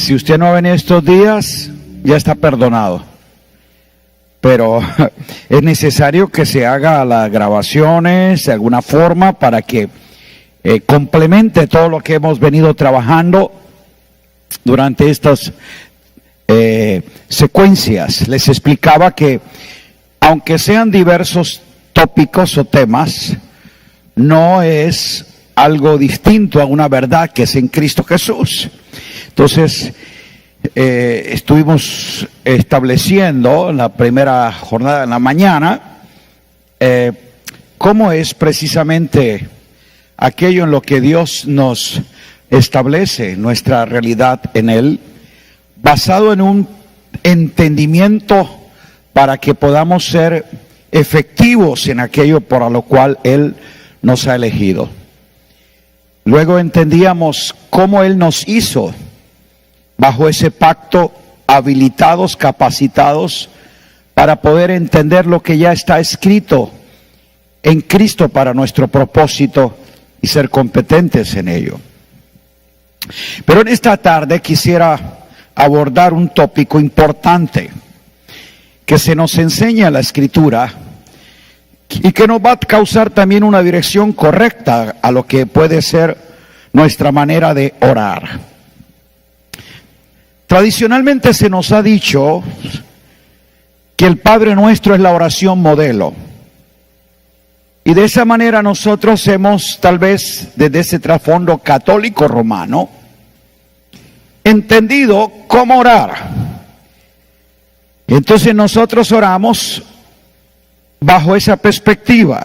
Si usted no ven estos días, ya está perdonado. Pero es necesario que se haga las grabaciones de alguna forma para que complemente todo lo que hemos venido trabajando durante estas secuencias. Les explicaba que aunque sean diversos tópicos o temas, no es algo distinto a una verdad que es en Cristo Jesús. Entonces, estuvimos estableciendo en la primera jornada en la mañana cómo es precisamente aquello en lo que Dios nos establece, nuestra realidad en Él, basado en un entendimiento para que podamos ser efectivos en aquello por lo cual Él nos ha elegido. Luego entendíamos cómo Él nos hizo bajo ese pacto, habilitados, capacitados, para poder entender lo que ya está escrito en Cristo para nuestro propósito y ser competentes en ello. Pero en esta tarde quisiera abordar un tópico importante que se nos enseña en la Escritura y que nos va a causar también una dirección correcta a lo que puede ser nuestra manera de orar. Tradicionalmente se nos ha dicho que el Padre Nuestro es la oración modelo. Y de esa manera nosotros hemos, tal vez desde ese trasfondo católico romano, entendido cómo orar. Entonces nosotros oramos bajo esa perspectiva.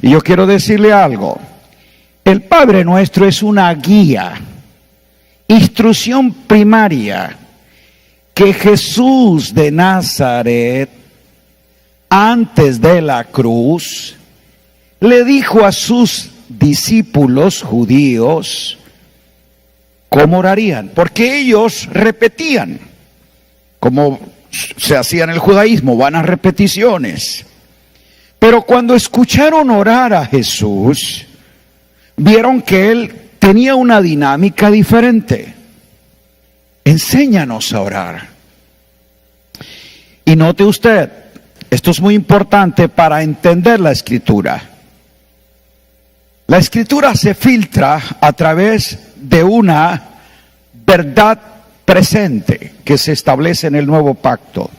Y yo quiero decirle algo. El Padre Nuestro es una guía, instrucción primaria que Jesús de Nazaret, antes de la cruz, le dijo a sus discípulos judíos cómo orarían, porque ellos repetían, como se hacía en el judaísmo, vanas repeticiones. Pero cuando escucharon orar a Jesús, vieron que Él tenía una dinámica diferente. Enséñanos a orar. Y note usted, esto es muy importante para entender la Escritura. La Escritura se filtra a través de una verdad presente que se establece en el nuevo pacto.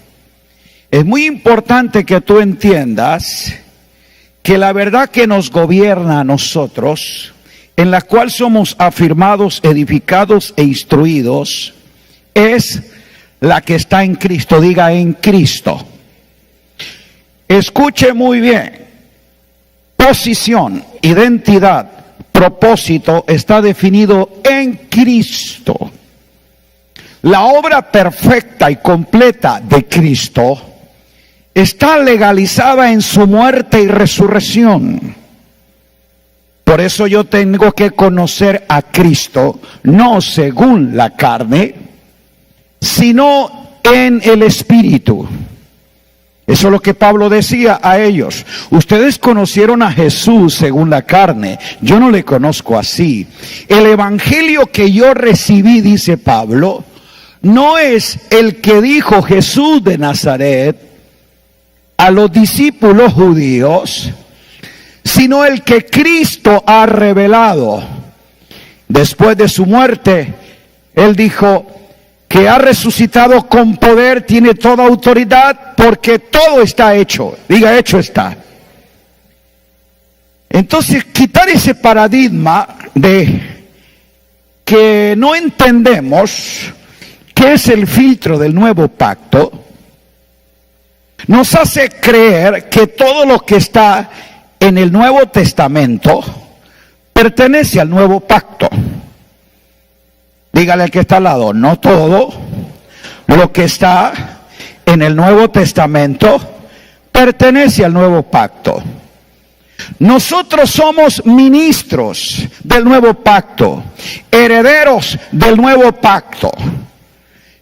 Es muy importante que tú entiendas que la verdad que nos gobierna a nosotros, en la cual somos afirmados, edificados e instruidos, es la que está en Cristo. Diga, en Cristo. Escuche muy bien. Posición, identidad, propósito está definido en Cristo. La obra perfecta y completa de Cristo está legalizada en su muerte y resurrección. Por eso yo tengo que conocer a Cristo, no según la carne, sino en el Espíritu. Eso es lo que Pablo decía a ellos. Ustedes conocieron a Jesús según la carne, yo no le conozco así. El evangelio que yo recibí, dice Pablo, no es el que dijo Jesús de Nazaret a los discípulos judíos, sino el que Cristo ha revelado. Después de su muerte, Él dijo que ha resucitado con poder, tiene toda autoridad, porque todo está hecho. Diga, hecho está. Entonces, quitar ese paradigma de que no entendemos qué es el filtro del nuevo pacto, nos hace creer que todo lo que está en el Nuevo Testamento pertenece al nuevo pacto. Dígale al que está al lado, no todo lo que está en el Nuevo Testamento pertenece al nuevo pacto. Nosotros somos ministros del nuevo pacto, herederos del nuevo pacto.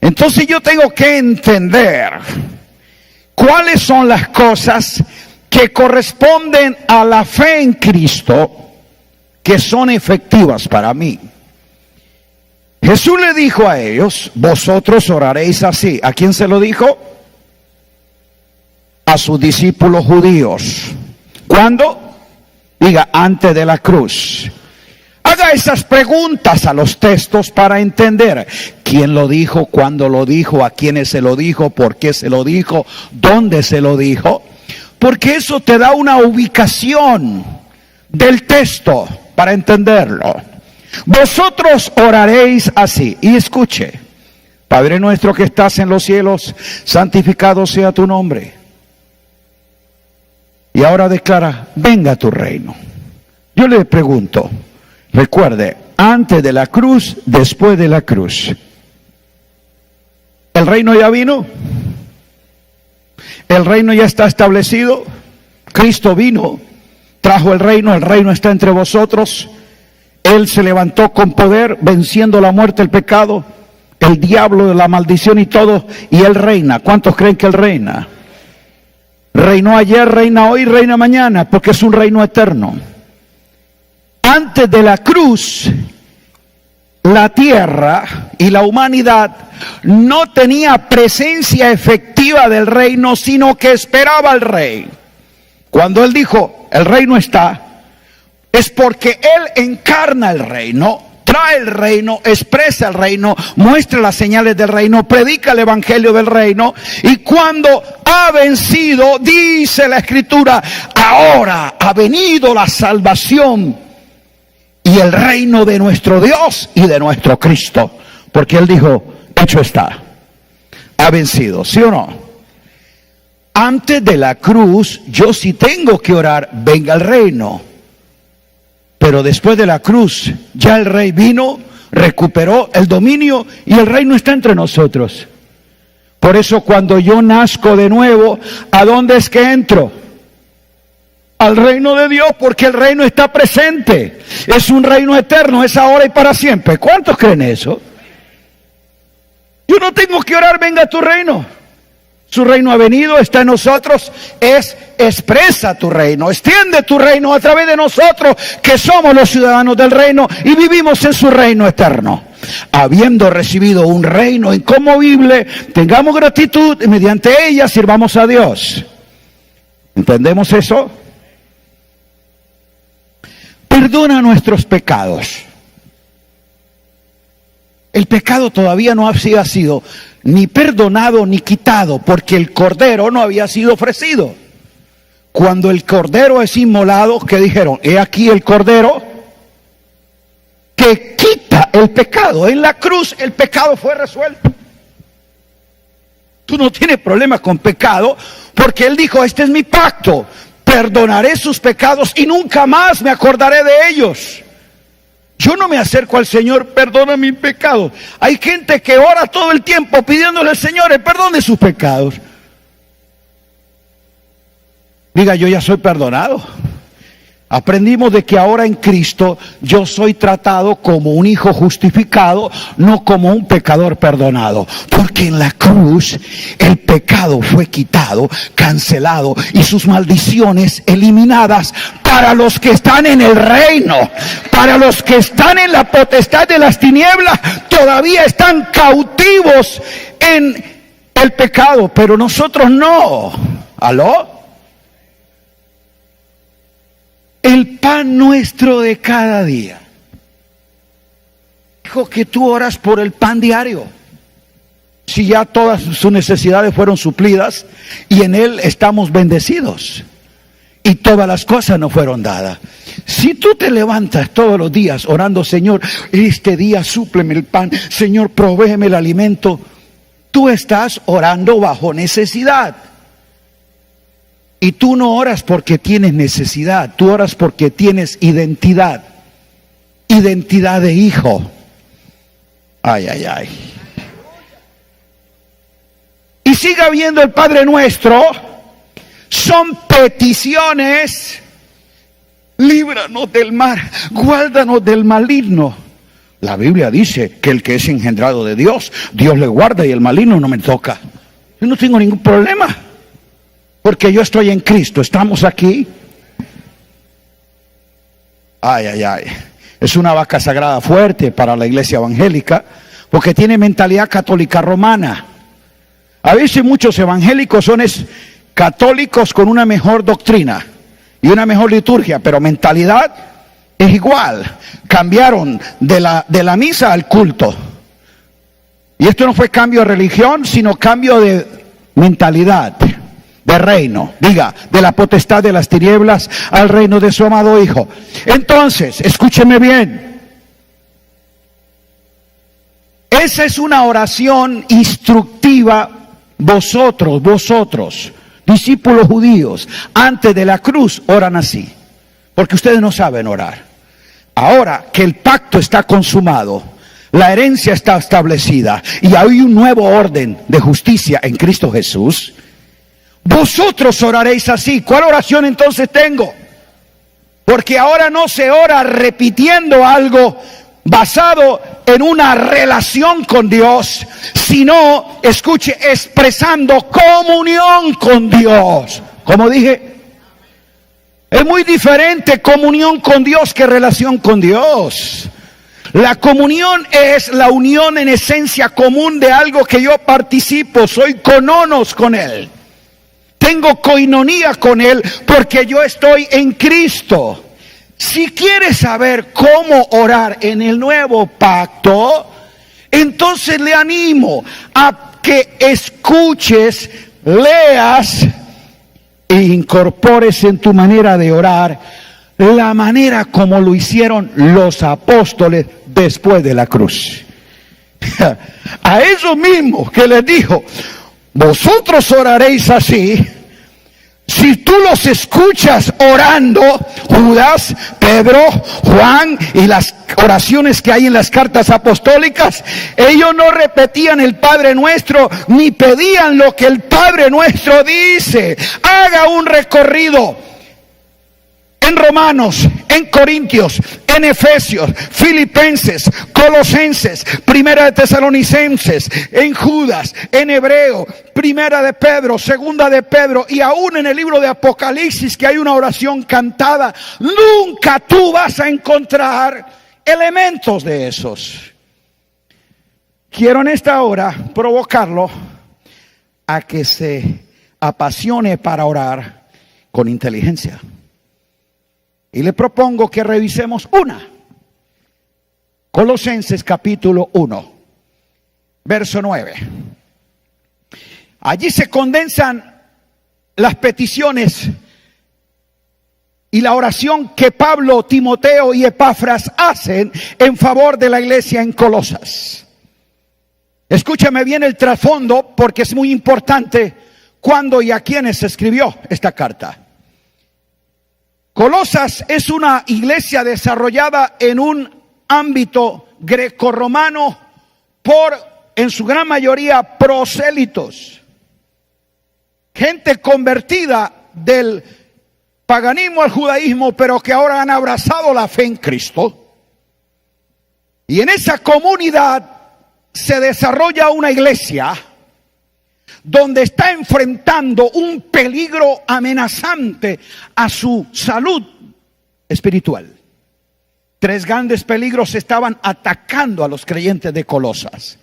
Entonces yo tengo que entender cuáles son las cosas que corresponden a la fe en Cristo que son efectivas para mí. Jesús le dijo a ellos: vosotros oraréis así. ¿A quién se lo dijo? A sus discípulos judíos. ¿Cuándo? Diga, antes de la cruz. Haga esas preguntas a los textos para entender quién lo dijo, cuándo lo dijo, a quiénes se lo dijo, por qué se lo dijo, dónde se lo dijo. Porque eso te da una ubicación del texto para entenderlo. Vosotros oraréis así. Y escuche: Padre nuestro que estás en los cielos, santificado sea tu nombre. Y ahora declara: venga tu reino. Yo le pregunto, recuerde, antes de la cruz, después de la cruz, ¿el reino ya vino? ¿El reino ya está establecido? Cristo vino, trajo el reino está entre vosotros. Él se levantó con poder, venciendo la muerte, el pecado, el diablo, la maldición y todo, y Él reina. ¿Cuántos creen que Él reina? Reinó ayer, reina hoy, reina mañana, porque es un reino eterno. Antes de la cruz, la tierra y la humanidad no tenía presencia efectiva del reino, sino que esperaba al rey. Cuando Él dijo, el reino está, es porque Él encarna el reino, trae el reino, expresa el reino, muestra las señales del reino, predica el evangelio del reino, y cuando ha vencido, dice la Escritura, ahora ha venido la salvación y el reino de nuestro Dios y de nuestro Cristo, porque Él dijo, hecho está, ha vencido, ¿sí o no? Antes de la cruz, yo sí tengo que orar, venga el reino. Pero después de la cruz, ya el rey vino, recuperó el dominio y el reino está entre nosotros. Por eso cuando yo nazco de nuevo, ¿a dónde es que entro? Al reino de Dios, porque el reino está presente. Es un reino eterno, es ahora y para siempre. ¿Cuántos creen eso? Yo no tengo que orar, venga tu reino. Su reino ha venido, está en nosotros, expresa tu reino, extiende tu reino a través de nosotros, que somos los ciudadanos del reino y vivimos en su reino eterno. Habiendo recibido un reino inconmovible, tengamos gratitud y mediante ella sirvamos a Dios. ¿Entendemos eso? Perdona nuestros pecados. El pecado todavía no había sido ni perdonado ni quitado, porque el cordero no había sido ofrecido. Cuando el cordero es inmolado, ¿qué dijeron? He aquí el cordero que quita el pecado. En la cruz el pecado fue resuelto. Tú no tienes problema con pecado, porque Él dijo, este es mi pacto, perdonaré sus pecados y nunca más me acordaré de ellos. Yo no me acerco al Señor, perdona mis pecados. Hay gente que ora todo el tiempo pidiéndole al Señor, perdone sus pecados. Diga, yo ya soy perdonado. Aprendimos de que ahora en Cristo yo soy tratado como un hijo justificado, no como un pecador perdonado. Porque en la cruz el pecado fue quitado, cancelado y sus maldiciones eliminadas para los que están en el reino. Para los que están en la potestad de las tinieblas, todavía están cautivos en el pecado, pero nosotros no. ¿Aló? El pan nuestro de cada día. Dijo que tú oras por el pan diario. Si ya todas sus necesidades fueron suplidas y en Él estamos bendecidos y todas las cosas nos fueron dadas. Si tú te levantas todos los días orando, Señor, este día súpleme el pan, Señor, provéeme el alimento, tú estás orando bajo necesidad. Y tú no oras porque tienes necesidad, tú oras porque tienes identidad. Identidad de hijo. Ay, ay, ay. Y siga viendo el Padre Nuestro. Son peticiones. Líbranos del mal, guárdanos del maligno. La Biblia dice que el que es engendrado de Dios, Dios le guarda y el maligno no me toca. Yo no tengo ningún problema. Porque yo estoy en Cristo, estamos aquí. Ay, ay, ay. Es una vaca sagrada fuerte para la iglesia evangélica, porque tiene mentalidad católica romana. A veces muchos evangélicos son católicos con una mejor doctrina y una mejor liturgia, pero mentalidad es igual. Cambiaron de la misa al culto. Y esto no fue cambio de religión, sino cambio de mentalidad, de reino. Diga, de la potestad de las tinieblas al reino de su amado Hijo. Entonces, escúcheme bien. Esa es una oración instructiva. Vosotros, discípulos judíos, antes de la cruz oran así, porque ustedes no saben orar. Ahora que el pacto está consumado, la herencia está establecida y hay un nuevo orden de justicia en Cristo Jesús, vosotros oraréis así. ¿Cuál oración entonces tengo? Porque ahora no se ora repitiendo algo basado en una relación con Dios, sino, escuche, expresando comunión con Dios. Como dije, es muy diferente comunión con Dios que relación con Dios. La comunión es la unión en esencia común de algo que yo participo, soy cononos con Él. Tengo coinonía con Él porque yo estoy en Cristo. Si quieres saber cómo orar en el nuevo pacto, entonces le animo a que escuches, leas e incorpores en tu manera de orar la manera como lo hicieron los apóstoles después de la cruz. A esos mismos que les dijo, vosotros oraréis así. Si tú los escuchas orando, Judas, Pedro, Juan y las oraciones que hay en las cartas apostólicas, ellos no repetían el Padre Nuestro ni pedían lo que el Padre Nuestro dice. Haga un recorrido en Romanos, en Corintios, en Efesios, Filipenses, Colosenses, Primera de Tesalonicenses, en Judas, en Hebreo, Primera de Pedro, Segunda de Pedro y aún en el libro de Apocalipsis, que hay una oración cantada. Nunca tú vas a encontrar elementos de esos. Quiero en esta hora provocarlo a que se apasione para orar con inteligencia. Y le propongo que revisemos una. Colosenses capítulo 1, verso 9. Allí se condensan las peticiones y la oración que Pablo, Timoteo y Epafras hacen en favor de la iglesia en Colosas. Escúchame bien el trasfondo porque es muy importante cuándo y a quiénes se escribió esta carta. Colosas es una iglesia desarrollada en un ámbito grecorromano por, en su gran mayoría, prosélitos. Gente convertida del paganismo al judaísmo, pero que ahora han abrazado la fe en Cristo. Y en esa comunidad se desarrolla una iglesia donde está enfrentando un peligro amenazante a su salud espiritual. 3 grandes peligros estaban atacando a los creyentes de Colosas.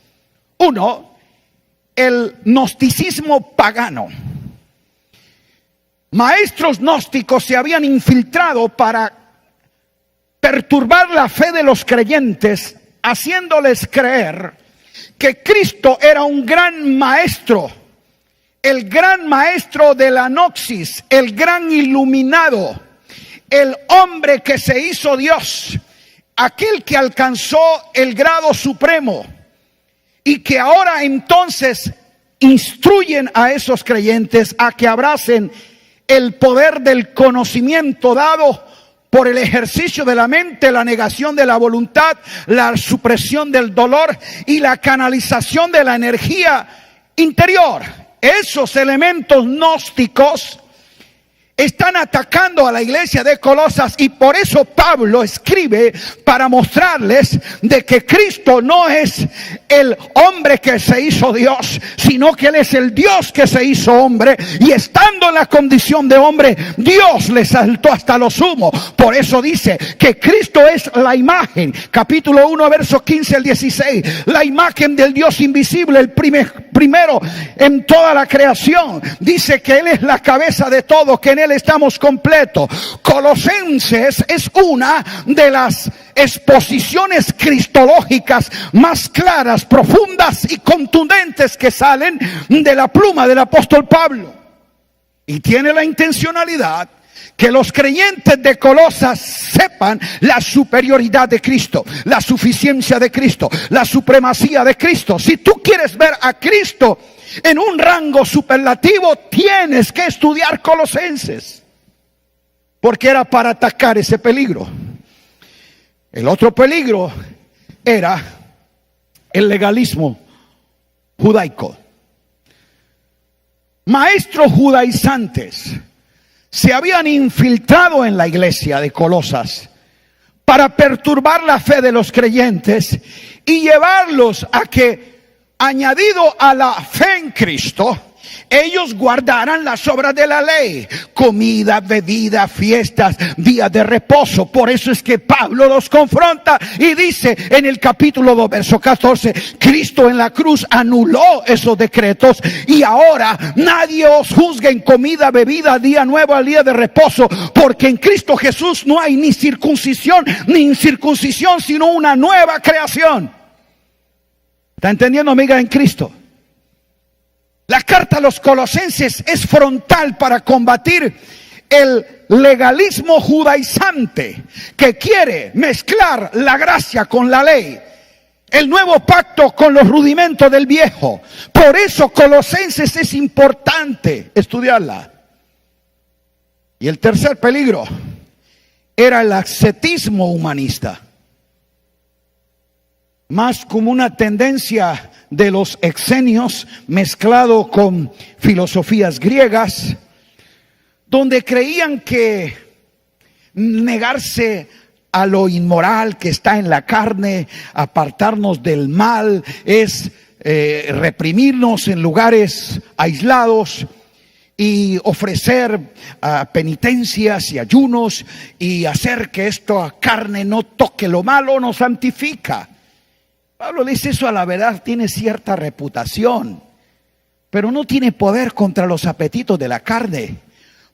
1, el gnosticismo pagano. Maestros gnósticos se habían infiltrado para perturbar la fe de los creyentes, haciéndoles creer que Cristo era un gran maestro, el gran maestro de la gnosis, el gran iluminado, el hombre que se hizo Dios, aquel que alcanzó el grado supremo y que ahora entonces instruyen a esos creyentes a que abracen el poder del conocimiento dado por el ejercicio de la mente, la negación de la voluntad, la supresión del dolor y la canalización de la energía interior. Esos elementos gnósticos están atacando a la iglesia de Colosas, y por eso Pablo escribe para mostrarles de que Cristo no es el hombre que se hizo Dios, sino que Él es el Dios que se hizo hombre, y estando en la condición de hombre, Dios le exaltó hasta lo sumo. Por eso dice que Cristo es la imagen, capítulo 1, versos 15 al 16, la imagen del Dios invisible, el primero en toda la creación. Dice que Él es la cabeza de todo, que en Él estamos completos. Colosenses es una de las exposiciones cristológicas más claras, profundas y contundentes que salen de la pluma del apóstol Pablo. Y tiene la intencionalidad que los creyentes de Colosas sepan la superioridad de Cristo, la suficiencia de Cristo, la supremacía de Cristo. Si tú quieres ver a Cristo en un rango superlativo, tienes que estudiar Colosenses, porque era para atacar ese peligro. El otro peligro era el legalismo judaico. Maestros judaizantes se habían infiltrado en la iglesia de Colosas para perturbar la fe de los creyentes y llevarlos a que, añadido a la fe en Cristo, ellos guardaran las obras de la ley: comida, bebida, fiestas, días de reposo. Por eso es que Pablo los confronta y dice en el capítulo 2, verso 14, Cristo en la cruz anuló esos decretos, y ahora nadie os juzgue en comida, bebida, día nuevo, al día de reposo, porque en Cristo Jesús no hay ni circuncisión ni incircuncisión, sino una nueva creación. ¿Está entendiendo, amiga, en Cristo? La carta a los Colosenses es frontal para combatir el legalismo judaizante que quiere mezclar la gracia con la ley, el nuevo pacto con los rudimentos del viejo. Por eso Colosenses es importante estudiarla. Y el tercer peligro era el ascetismo humanista, más como una tendencia de los exenios mezclado con filosofías griegas, donde creían que negarse a lo inmoral que está en la carne, apartarnos del mal, es reprimirnos en lugares aislados y ofrecer penitencias y ayunos y hacer que esta carne no toque lo malo, nos santifica. Pablo dice: eso a la verdad tiene cierta reputación, pero no tiene poder contra los apetitos de la carne.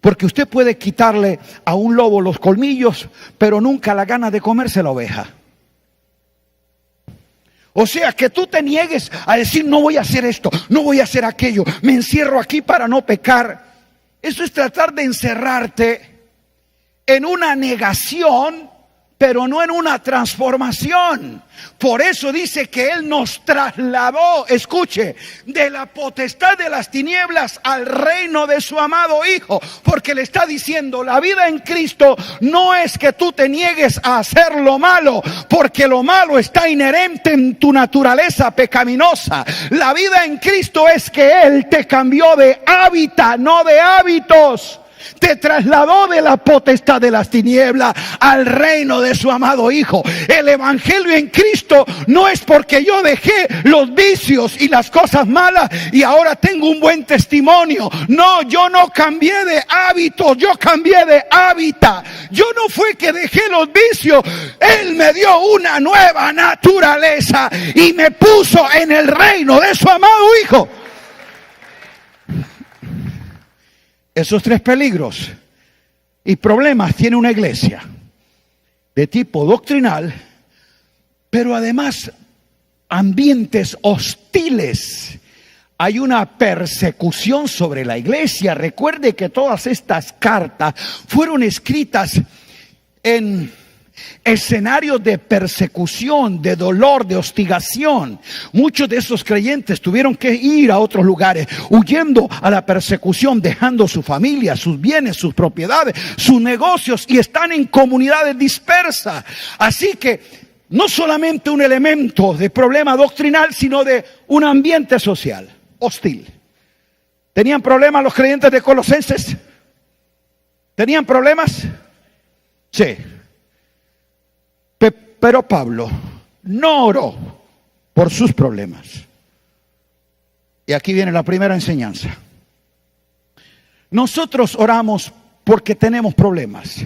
Porque usted puede quitarle a un lobo los colmillos, pero nunca la gana de comerse la oveja. O sea, que tú te niegues a decir: no voy a hacer esto, no voy a hacer aquello, me encierro aquí para no pecar. Eso es tratar de encerrarte en una negación, pero no en una transformación. Por eso dice que Él nos trasladó, escuche, de la potestad de las tinieblas al reino de su amado Hijo. Porque le está diciendo: la vida en Cristo no es que tú te niegues a hacer lo malo, porque lo malo está inherente en tu naturaleza pecaminosa. La vida en Cristo es que Él te cambió de hábitat, no de hábitos. Te trasladó de la potestad de las tinieblas al reino de su amado Hijo. El evangelio en Cristo no es porque yo dejé los vicios y las cosas malas y ahora tengo un buen testimonio. No, yo no cambié de hábitos, yo cambié de hábitat. Yo no fue que dejé los vicios, Él me dio una nueva naturaleza y me puso en el reino de su amado Hijo. Esos tres peligros y problemas tiene una iglesia de tipo doctrinal, pero además ambientes hostiles. Hay una persecución sobre la iglesia. Recuerde que todas estas cartas fueron escritas en escenarios de persecución, de dolor, de hostigación. Muchos de esos creyentes tuvieron que ir a otros lugares, huyendo a la persecución, dejando su familia, sus bienes, sus propiedades, sus negocios, y están en comunidades dispersas. Así que no solamente un elemento de problema doctrinal, sino de un ambiente social hostil. ¿Tenían problemas los creyentes de Colosenses? ¿Tenían problemas? Sí. Pero Pablo no oró por sus problemas. Y aquí viene la primera enseñanza. Nosotros oramos porque tenemos problemas.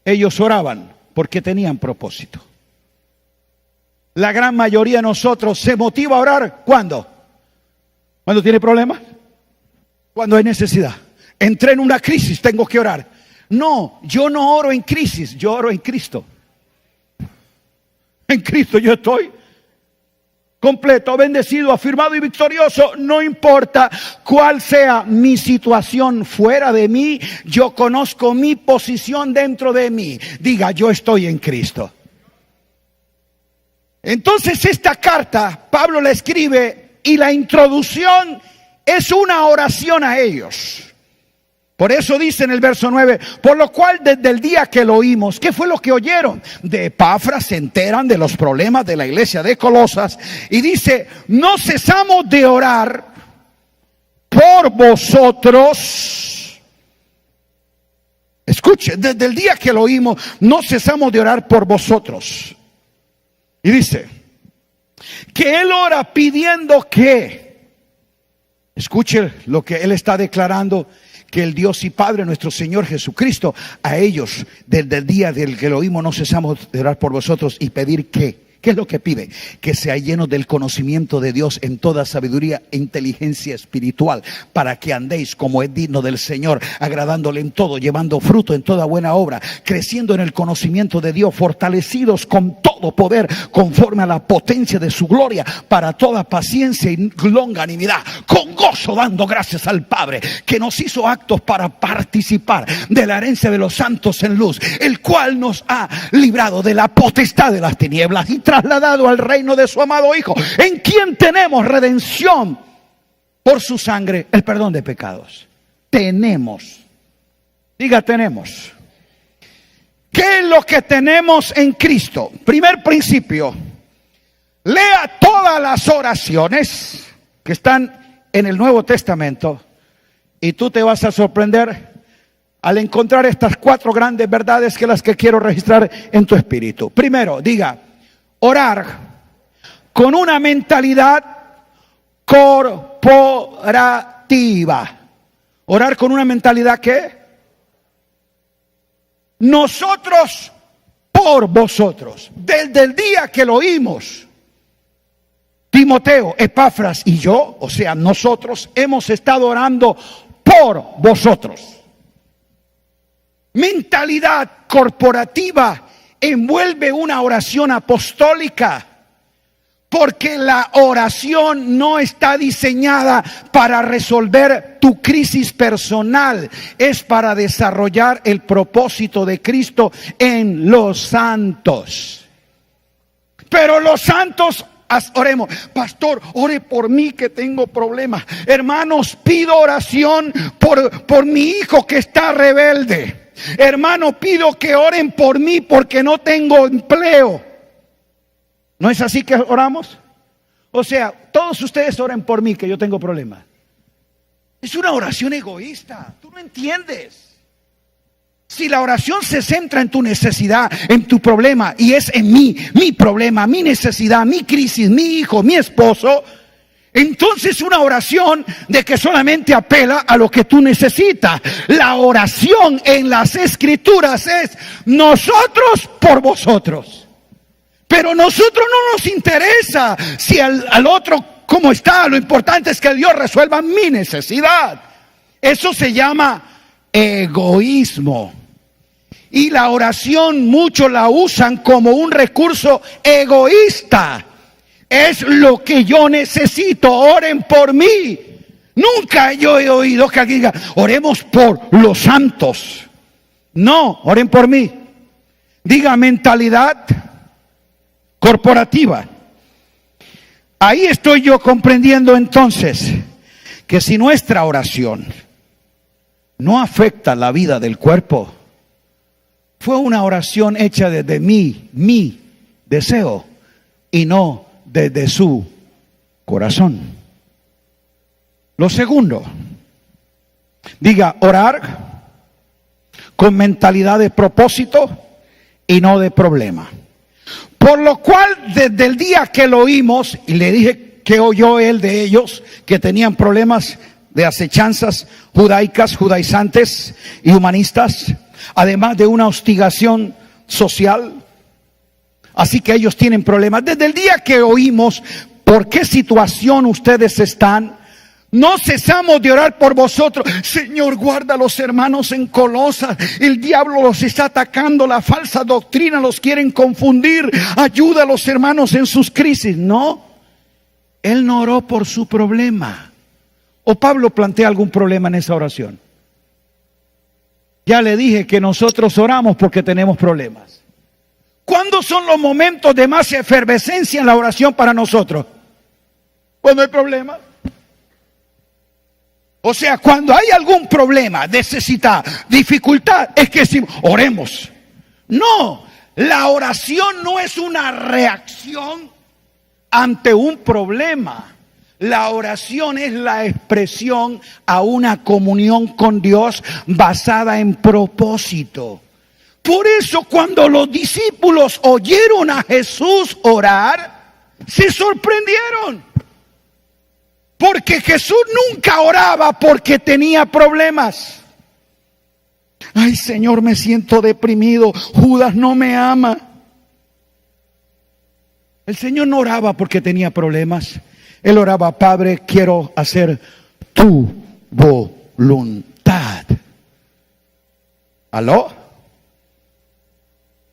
Ellos oraban porque tenían propósito. La gran mayoría de nosotros se motiva a orar, ¿cuándo? ¿Cuándo tiene problemas? Cuando hay necesidad. Entré en una crisis, tengo que orar. No, yo no oro en crisis, yo oro en Cristo. En Cristo yo estoy completo, bendecido, afirmado y victorioso. No importa cuál sea mi situación fuera de mí, yo conozco mi posición dentro de mí. Diga, yo estoy en Cristo. Entonces esta carta Pablo la escribe y la introducción es una oración a ellos. Por eso dice en el verso 9, por lo cual desde el día que lo oímos, ¿qué fue lo que oyeron? De Epafras se enteran de los problemas de la iglesia de Colosas y dice, no cesamos de orar por vosotros. Escuche, desde el día que lo oímos, no cesamos de orar por vosotros. Y dice, que él ora pidiendo que, escuche lo que él está declarando, que el Dios y Padre nuestro Señor Jesucristo, a ellos desde el día del que lo oímos no cesamos de orar por vosotros y pedir que, ¿qué es lo que pide? Que sea lleno del conocimiento de Dios en toda sabiduría e inteligencia espiritual, para que andéis como es digno del Señor, agradándole en todo, llevando fruto en toda buena obra, creciendo en el conocimiento de Dios, fortalecidos con todo poder, conforme a la potencia de su gloria, para toda paciencia y longanimidad, con gozo dando gracias al Padre, que nos hizo actos para participar de la herencia de los santos en luz, el cual nos ha librado de la potestad de las tinieblas y trasladado al reino de su amado Hijo, en quien tenemos redención por su sangre, el perdón de pecados. Tenemos. Diga, tenemos. ¿Qué es lo que tenemos en Cristo? Primer principio. Lea todas las oraciones que están en el Nuevo Testamento y tú te vas a sorprender al encontrar estas 4 grandes verdades que las que quiero registrar en tu espíritu. Primero, diga, orar con una mentalidad corporativa. Orar con una mentalidad ¿qué? Nosotros por vosotros. Desde el día que lo oímos, Timoteo, Epafras y yo, o sea, nosotros hemos estado orando por vosotros. Mentalidad corporativa envuelve una oración apostólica, porque la oración no está diseñada para resolver tu crisis personal, es para desarrollar el propósito de Cristo en los santos. Pero los santos, oremos, pastor, ore por mí que tengo problemas. Hermanos, pido oración por mi hijo que está rebelde. Hermano, pido que oren por mí porque no tengo empleo. ¿No es así que oramos? O sea, todos ustedes oren por mí que yo tengo problemas. Es una oración egoísta. Tú no entiendes. Si la oración se centra en tu necesidad, en tu problema, y es en mí, mi problema, mi necesidad, mi crisis, mi hijo, mi esposo, entonces una oración de que solamente apela a lo que tú necesitas. La oración en las Escrituras es nosotros por vosotros. Pero a nosotros no nos interesa si al otro cómo está. Lo importante es que Dios resuelva mi necesidad. Eso se llama egoísmo. Y la oración muchos la usan como un recurso egoísta. Es lo que yo necesito, oren por mí. Nunca yo he oído que alguien diga, oremos por los santos. No, oren por mí. Diga, mentalidad corporativa. Ahí estoy yo comprendiendo entonces que si nuestra oración no afecta la vida del cuerpo, fue una oración hecha desde mi deseo y no desde su corazón. Lo segundo, diga, orar con mentalidad de propósito y no de problema. Por lo cual, desde el día que lo oímos, y le dije que oyó él de ellos, que tenían problemas de acechanzas judaicas, judaizantes y humanistas, además de una hostigación social. Así que ellos tienen problemas. Desde el día que oímos por qué situación ustedes están, no cesamos de orar por vosotros. Señor, guarda a los hermanos en Colosas. El diablo los está atacando, la falsa doctrina los quieren confundir. Ayuda a los hermanos en sus crisis. No, él no oró por su problema. ¿O Pablo plantea algún problema en esa oración? Ya le dije que nosotros oramos porque tenemos problemas. ¿Cuándo son los momentos de más efervescencia en la oración para nosotros? Cuando hay problemas. O sea, cuando hay algún problema, necesidad, dificultad, es que decimos, oremos. No, la oración no es una reacción ante un problema. La oración es la expresión a una comunión con Dios basada en propósito. Por eso cuando los discípulos oyeron a Jesús orar, se sorprendieron. Porque Jesús nunca oraba porque tenía problemas. Ay, Señor, me siento deprimido. Judas no me ama. El Señor no oraba porque tenía problemas. Él oraba, Padre, quiero hacer tu voluntad. ¿Aló?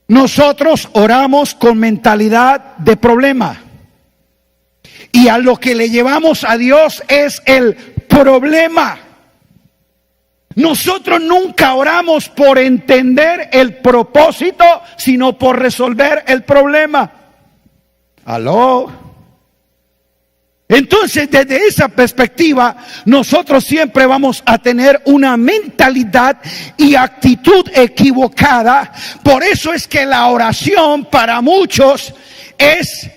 Nosotros oramos con mentalidad de problema. Y a lo que le llevamos a Dios es el problema. Nosotros nunca oramos por entender el propósito, sino por resolver el problema. ¿Aló? Entonces, desde esa perspectiva, nosotros siempre vamos a tener una mentalidad y actitud equivocada. Por eso es que la oración para muchos es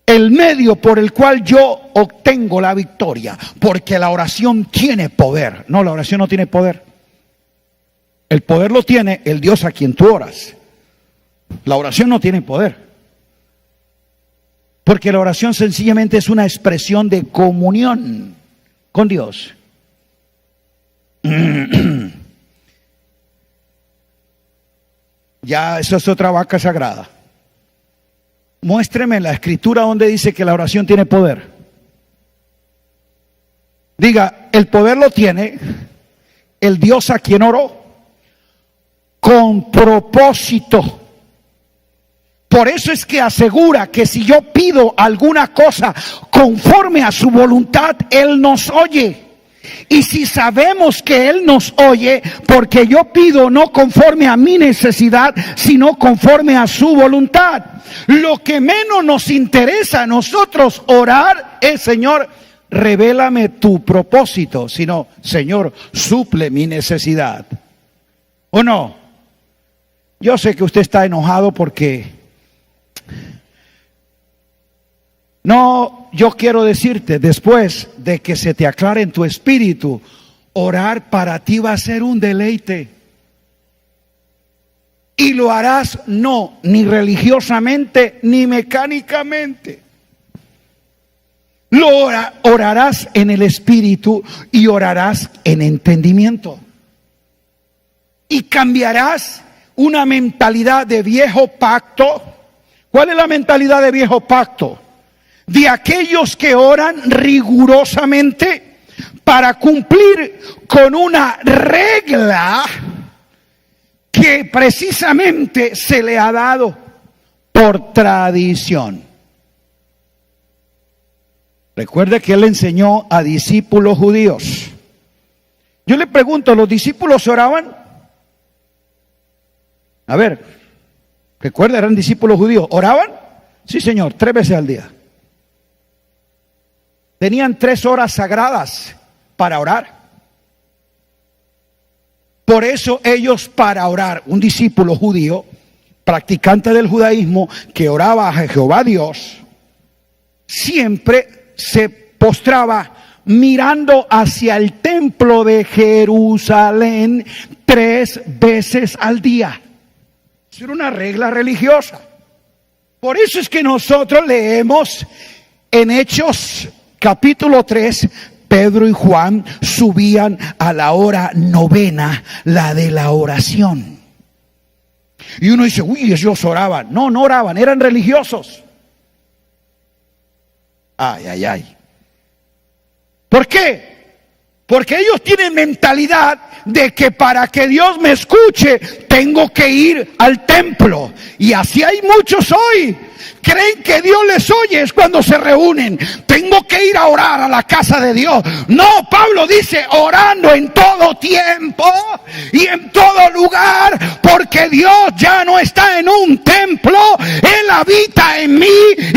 el medio por el cual yo obtengo la victoria, porque la oración tiene poder. No, la oración no tiene poder. El poder lo tiene el Dios a quien tú oras. La oración no tiene poder, porque la oración sencillamente es una expresión de comunión con Dios. Ya, eso es otra vaca sagrada. Muéstreme la escritura donde dice que la oración tiene poder. Diga, el poder lo tiene el Dios a quien oró con propósito. Por eso es que asegura que si yo pido alguna cosa conforme a su voluntad, Él nos oye. Y si sabemos que Él nos oye, porque yo pido no conforme a mi necesidad, sino conforme a su voluntad. Lo que menos nos interesa a nosotros orar es, Señor, revélame tu propósito, sino, Señor, suple mi necesidad. ¿O no? Yo sé que usted está enojado porque... No, yo quiero decirte, después de que se te aclare en tu espíritu, orar para ti va a ser un deleite. Y lo harás no ni religiosamente ni mecánicamente. Orarás en el espíritu y orarás en entendimiento. Y cambiarás una mentalidad de viejo pacto. ¿Cuál es la mentalidad de viejo pacto? De aquellos que oran rigurosamente para cumplir con una regla que precisamente se le ha dado por tradición. Recuerde que él enseñó a discípulos judíos. Yo le pregunto, ¿los discípulos oraban? A ver, recuerda, eran discípulos judíos. ¿Oraban? Sí, Señor, 3 veces al día. Tenían 3 horas sagradas para orar. Por eso ellos, para orar, un discípulo judío, practicante del judaísmo, que oraba a Jehová Dios, siempre se postraba mirando hacia el templo de Jerusalén 3 veces al día. Eso era una regla religiosa. Por eso es que nosotros leemos en Hechos capítulo 3, Pedro y Juan subían a la hora novena, la de la oración. Y uno dice, uy, ellos oraban. No, no oraban, eran religiosos. Ay, ay, ay. ¿Por qué? Porque ellos tienen mentalidad de que para que Dios me escuche tengo que ir al templo. Y así hay muchos hoy. Creen que Dios les oye es cuando se reúnen. Tengo que ir a orar a la casa de Dios. No, Pablo dice orando en todo tiempo y en todo lugar, porque Dios ya no está en un templo, Él habita en mí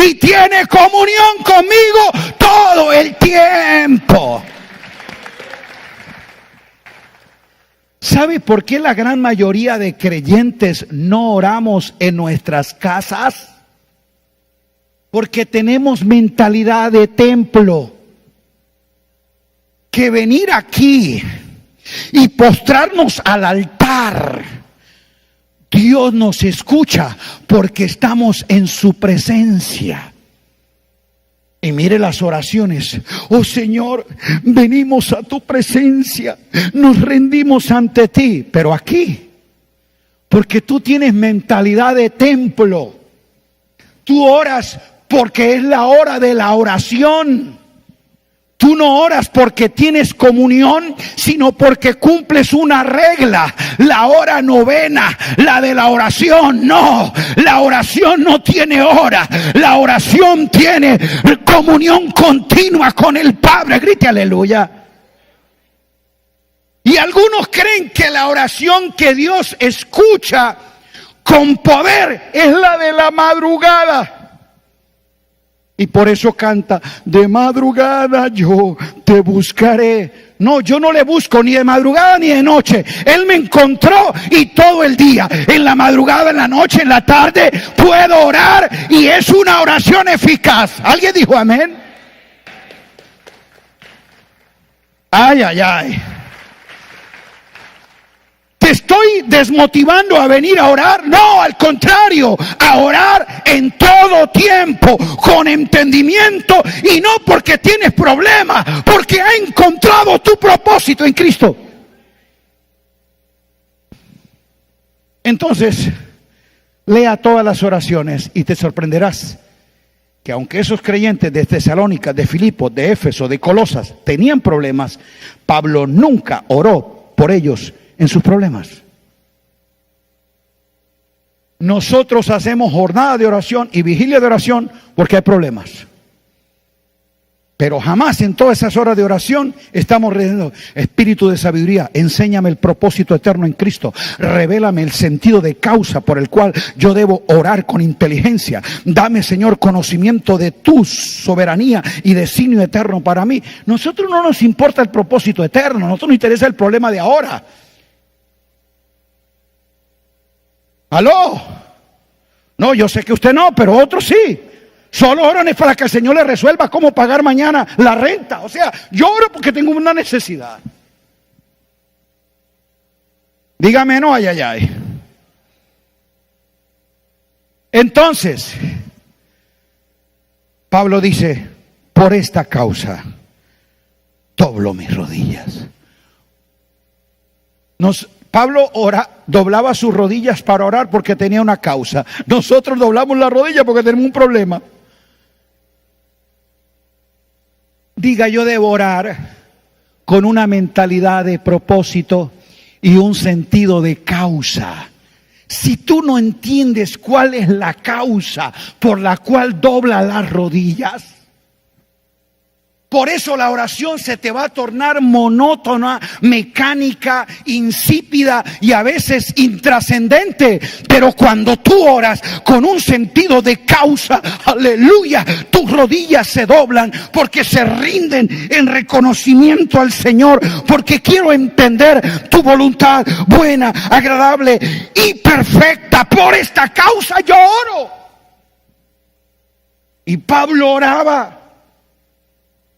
y tiene comunión conmigo todo el tiempo. ¿Sabe por qué la gran mayoría de creyentes no oramos en nuestras casas? Porque tenemos mentalidad de templo. Que venir aquí y postrarnos al altar, Dios nos escucha porque estamos en su presencia. Y mire las oraciones. Oh Señor, venimos a tu presencia, nos rendimos ante ti. Pero aquí, porque tú tienes mentalidad de templo, tú oras porque es la hora de la oración. Tú no oras porque tienes comunión, sino porque cumples una regla, la hora novena, la de la oración. No, la oración no tiene hora, la oración tiene comunión continua con el Padre. Grite aleluya. Y algunos creen que la oración que Dios escucha con poder es la de la madrugada. Y por eso canta, de madrugada yo te buscaré. No, yo no le busco ni de madrugada ni de noche. Él me encontró y todo el día, en la madrugada, en la noche, en la tarde, puedo orar y es una oración eficaz. ¿Alguien dijo amén? Ay, ay, ay. ¿Te estoy desmotivando a venir a orar? No, al contrario, a orar en todo tiempo, con entendimiento, y no porque tienes problemas, porque has encontrado tu propósito en Cristo. Entonces, lea todas las oraciones y te sorprenderás que aunque esos creyentes de Tesalónica, de Filipos, de Éfeso, de Colosas tenían problemas, Pablo nunca oró por ellos en sus problemas. Nosotros hacemos jornada de oración y vigilia de oración porque hay problemas. Pero jamás en todas esas horas de oración estamos rezando, Espíritu de sabiduría, enséñame el propósito eterno en Cristo, revélame el sentido de causa por el cual yo debo orar con inteligencia, dame, Señor, conocimiento de tu soberanía y designio eterno para mí. Nosotros no nos importa el propósito eterno, a nosotros nos interesa el problema de ahora. ¿Aló? No, yo sé que usted no, pero otros sí. Solo oran es para que el Señor le resuelva cómo pagar mañana la renta. O sea, yo oro porque tengo una necesidad. Dígame no, ay, ay, ay. Entonces, Pablo dice, por esta causa doblo mis rodillas. Pablo doblaba sus rodillas para orar porque tenía una causa. Nosotros doblamos las rodillas porque tenemos un problema. Diga, yo debo orar con una mentalidad de propósito y un sentido de causa. Si tú no entiendes cuál es la causa por la cual dobla las rodillas, por eso la oración se te va a tornar monótona, mecánica, insípida y a veces intrascendente. Pero cuando tú oras con un sentido de causa, aleluya, tus rodillas se doblan porque se rinden en reconocimiento al Señor. Porque quiero entender tu voluntad buena, agradable y perfecta. Por esta causa yo oro. Y Pablo oraba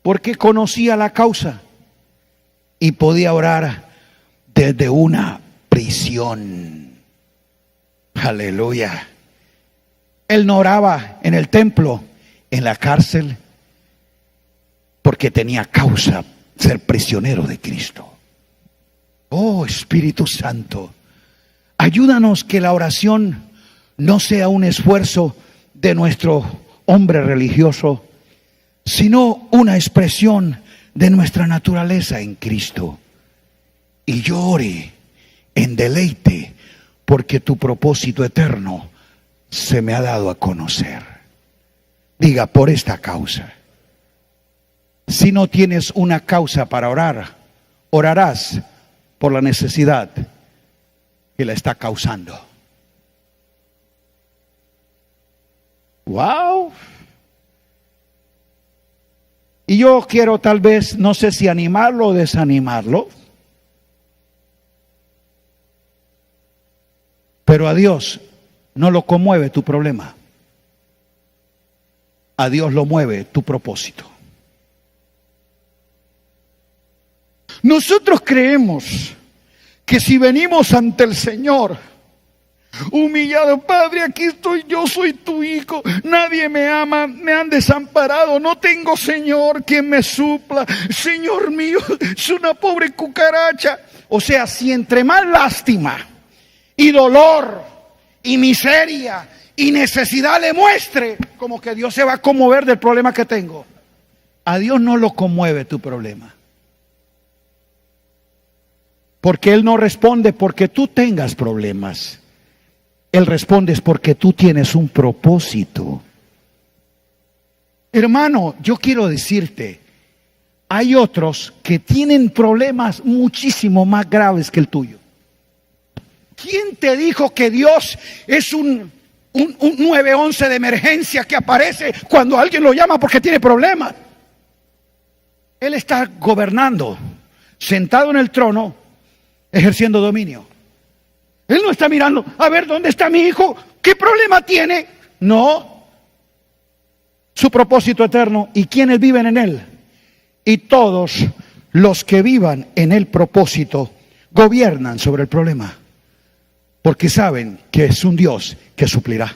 porque conocía la causa y podía orar desde una prisión. Aleluya. Él no oraba en el templo, en la cárcel, porque tenía causa ser prisionero de Cristo. Oh Espíritu Santo, ayúdanos que la oración no sea un esfuerzo de nuestro hombre religioso, sino una expresión de nuestra naturaleza en Cristo. Y yo ore en deleite porque tu propósito eterno se me ha dado a conocer. Diga, por esta causa. Si no tienes una causa para orar, orarás por la necesidad que la está causando. Wow. Y yo quiero tal vez, no sé si animarlo o desanimarlo, pero a Dios no lo conmueve tu problema. A Dios lo mueve tu propósito. Nosotros creemos que si venimos ante el Señor humillado, Padre, aquí estoy, yo soy tu hijo, nadie me ama, me han desamparado, no tengo Señor quien me supla, Señor mío, soy una pobre cucaracha. O sea, si entre más lástima y dolor y miseria y necesidad le muestre, como que Dios se va a conmover del problema que tengo. A Dios no lo conmueve tu problema, porque Él no responde porque tú tengas problemas. Él responde es porque tú tienes un propósito. Hermano, yo quiero decirte, hay otros que tienen problemas muchísimo más graves que el tuyo. ¿Quién te dijo que Dios es un 911 de emergencia que aparece cuando alguien lo llama porque tiene problemas? Él está gobernando, sentado en el trono, ejerciendo dominio. Él no está mirando, a ver, ¿dónde está mi hijo? ¿Qué problema tiene? No. Su propósito eterno y quienes viven en él. Y todos los que vivan en el propósito gobiernan sobre el problema. Porque saben que es un Dios que suplirá.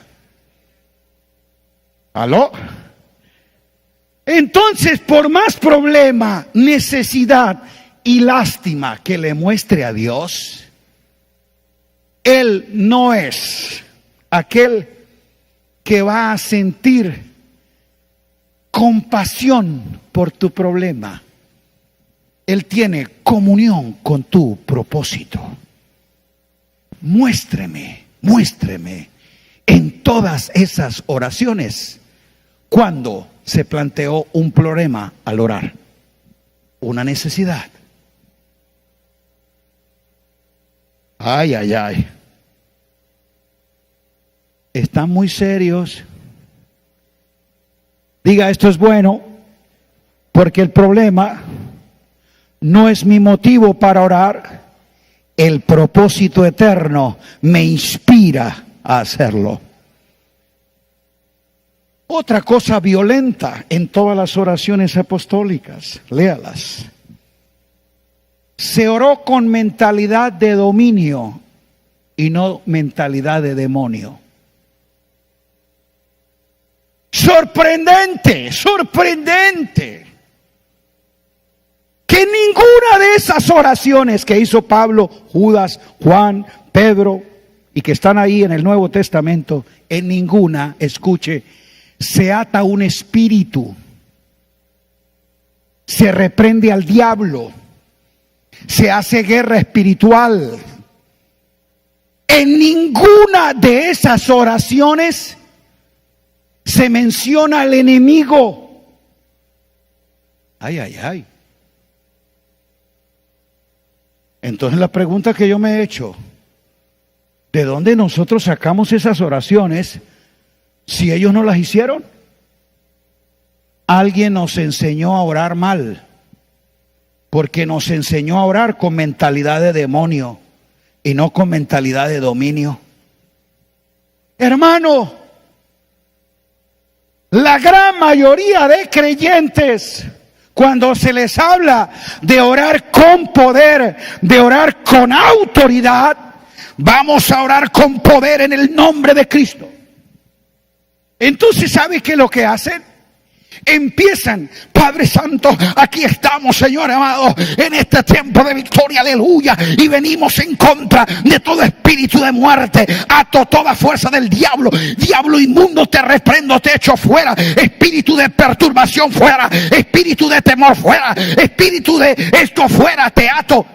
¿Aló? Entonces, por más problema, necesidad y lástima que le muestre a Dios, Él no es aquel que va a sentir compasión por tu problema. Él tiene comunión con tu propósito. Muéstreme en todas esas oraciones cuando se planteó un problema al orar, una necesidad. Ay, ay, ay. Están muy serios. Diga, esto es bueno, porque el problema no es mi motivo para orar. El propósito eterno me inspira a hacerlo. Otra cosa violenta en todas las oraciones apostólicas, léalas. Se oró con mentalidad de dominio y no mentalidad de demonio. Sorprendente que ninguna de esas oraciones que hizo Pablo, Judas, Juan, Pedro y que están ahí en el Nuevo Testamento, en ninguna, escuche, se ata un espíritu, se reprende al diablo, se hace guerra espiritual. En ninguna de esas oraciones se menciona al enemigo. Ay, ay, ay. Entonces la pregunta que yo me he hecho, ¿de dónde nosotros sacamos esas oraciones si ellos no las hicieron? Alguien nos enseñó a orar mal, porque nos enseñó a orar con mentalidad de demonio y no con mentalidad de dominio. Hermano, la gran mayoría de creyentes Cuando se les habla de orar con poder, de orar con autoridad, vamos a orar con poder en el nombre de Cristo. Entonces, ¿sabe qué es lo que hacen? Empiezan, Padre Santo, aquí estamos, Señor amado, en este tiempo de victoria, aleluya, y venimos en contra de todo espíritu de muerte, ato toda fuerza del diablo, diablo inmundo, te reprendo, te echo fuera, espíritu de perturbación fuera, espíritu de temor fuera, espíritu de esto fuera, te ato.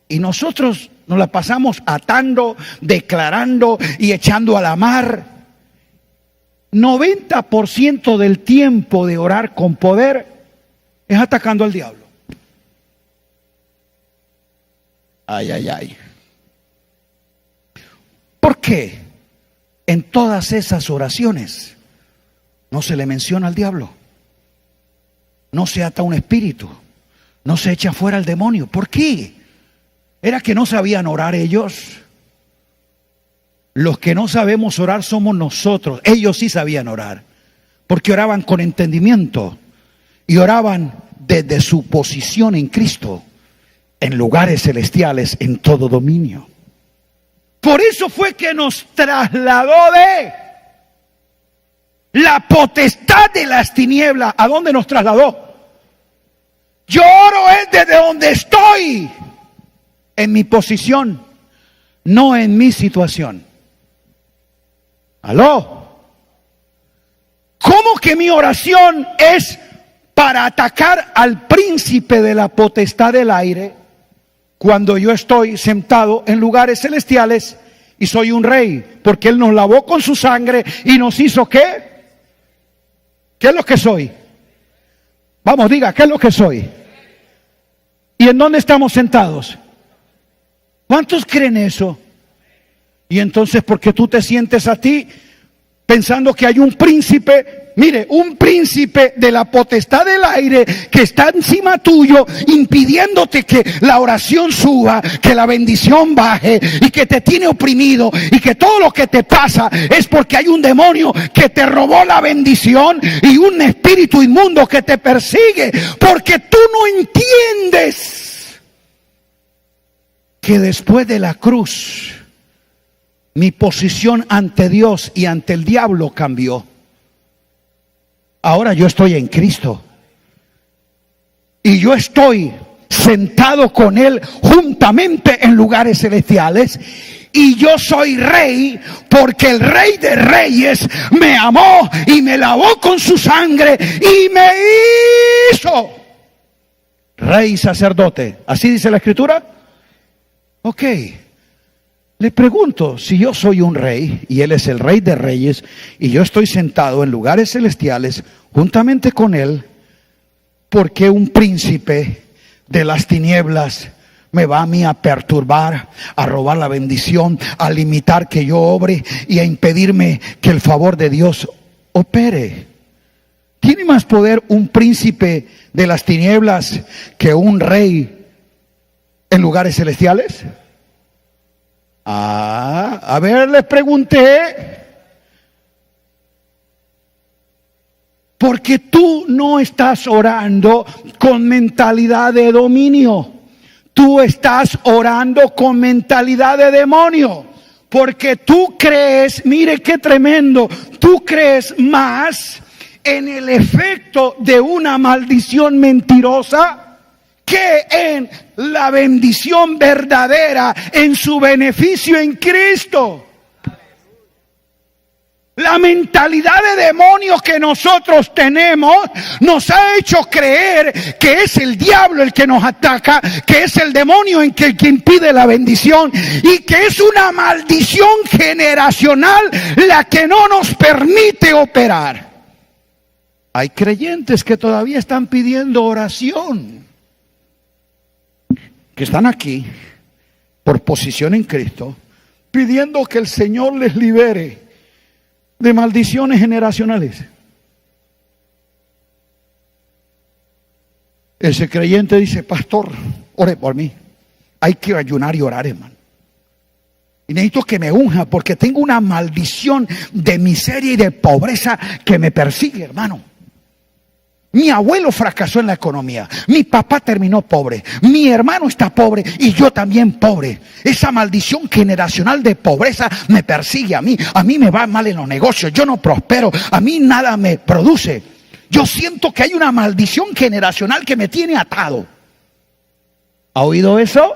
Y nosotros nos la pasamos atando, declarando y echando a la mar. 90% del tiempo de orar con poder es atacando al diablo. Ay, ay, ay. ¿Por qué en todas esas oraciones no se le menciona al diablo? No se ata un espíritu, no se echa fuera al demonio. ¿Por qué? ¿Era que no sabían orar ellos? Los que no sabemos orar somos nosotros. Ellos sí sabían orar, porque oraban con entendimiento y oraban desde su posición en Cristo, en lugares celestiales, en todo dominio. Por eso fue que nos trasladó de la potestad de las tinieblas. ¿A dónde nos trasladó? Yo oro es desde donde estoy, en mi posición, no en mi situación. ¿Aló? ¿Cómo que mi oración es para atacar al príncipe de la potestad del aire cuando yo estoy sentado en lugares celestiales y soy un rey? Porque Él nos lavó con su sangre y nos hizo ¿qué? ¿Qué es lo que soy? Vamos, diga, ¿qué es lo que soy? ¿Y en dónde estamos sentados? ¿Cuántos creen eso? Y entonces, porque tú te sientes a ti pensando que hay un príncipe, mire, un príncipe de la potestad del aire que está encima tuyo, impidiéndote que la oración suba, que la bendición baje, y que te tiene oprimido, y que todo lo que te pasa es porque hay un demonio que te robó la bendición y un espíritu inmundo que te persigue, porque tú no entiendes que después de la cruz mi posición ante Dios y ante el diablo cambió. Ahora yo estoy en Cristo. Y yo estoy sentado con Él juntamente en lugares celestiales. Y yo soy rey porque el Rey de Reyes me amó y me lavó con su sangre y me hizo rey y sacerdote. ¿Así dice la Escritura? Ok. Le pregunto, si yo soy un rey y Él es el Rey de Reyes y yo estoy sentado en lugares celestiales juntamente con Él, ¿por qué un príncipe de las tinieblas me va a mí a perturbar, a robar la bendición, a limitar que yo obre y a impedirme que el favor de Dios opere? ¿Tiene más poder un príncipe de las tinieblas que un rey en lugares celestiales? A ver, les pregunté. Porque tú no estás orando con mentalidad de dominio. Tú estás orando con mentalidad de demonio. Porque tú crees, mire qué tremendo, tú crees más en el efecto de una maldición mentirosa que en la bendición verdadera, en su beneficio en Cristo. La mentalidad de demonio que nosotros tenemos nos ha hecho creer que es el diablo el que nos ataca, que es el demonio el que impide la bendición y que es una maldición generacional la que no nos permite operar. Hay creyentes que todavía están pidiendo oración, que están aquí por posición en Cristo, pidiendo que el Señor les libere de maldiciones generacionales. Ese creyente dice: pastor, ore por mí. Hay que ayunar y orar, hermano. Y necesito que me unja porque tengo una maldición de miseria y de pobreza que me persigue, hermano. Mi abuelo fracasó en la economía, mi papá terminó pobre, mi hermano está pobre y yo también pobre. Esa maldición generacional de pobreza me persigue a mí me va mal en los negocios, yo no prospero, a mí nada me produce. Yo siento que hay una maldición generacional que me tiene atado. ¿Ha oído eso?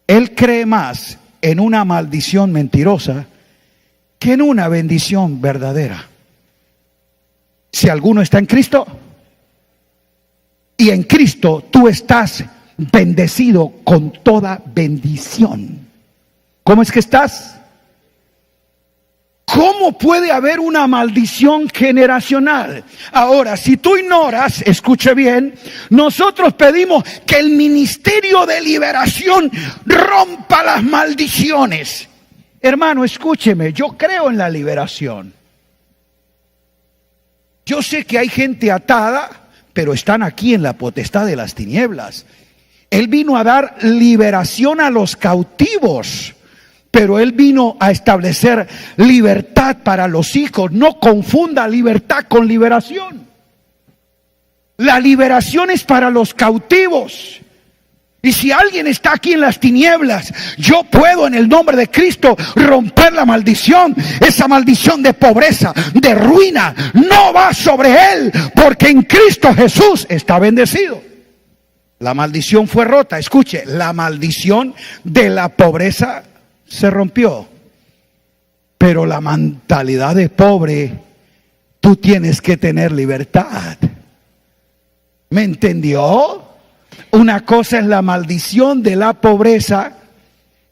Él cree más en una maldición mentirosa que en una bendición verdadera. Si alguno está en Cristo, y en Cristo tú estás bendecido con toda bendición. ¿Cómo es que estás? ¿Cómo puede haber una maldición generacional? Ahora, si tú ignoras, escuche bien, nosotros pedimos que el ministerio de liberación rompa las maldiciones. Hermano, escúcheme, yo creo en la liberación. Yo sé que hay gente atada, pero están aquí en la potestad de las tinieblas. Él vino a dar liberación a los cautivos, pero Él vino a establecer libertad para los hijos. No confunda libertad con liberación. La liberación es para los cautivos. Y si alguien está aquí en las tinieblas, yo puedo en el nombre de Cristo romper la maldición. Esa maldición de pobreza, de ruina, no va sobre él, porque en Cristo Jesús está bendecido. La maldición fue rota. Escuche, la maldición de la pobreza se rompió. Pero la mentalidad de pobre, tú tienes que tener libertad. ¿Me entendió? Una cosa es la maldición de la pobreza,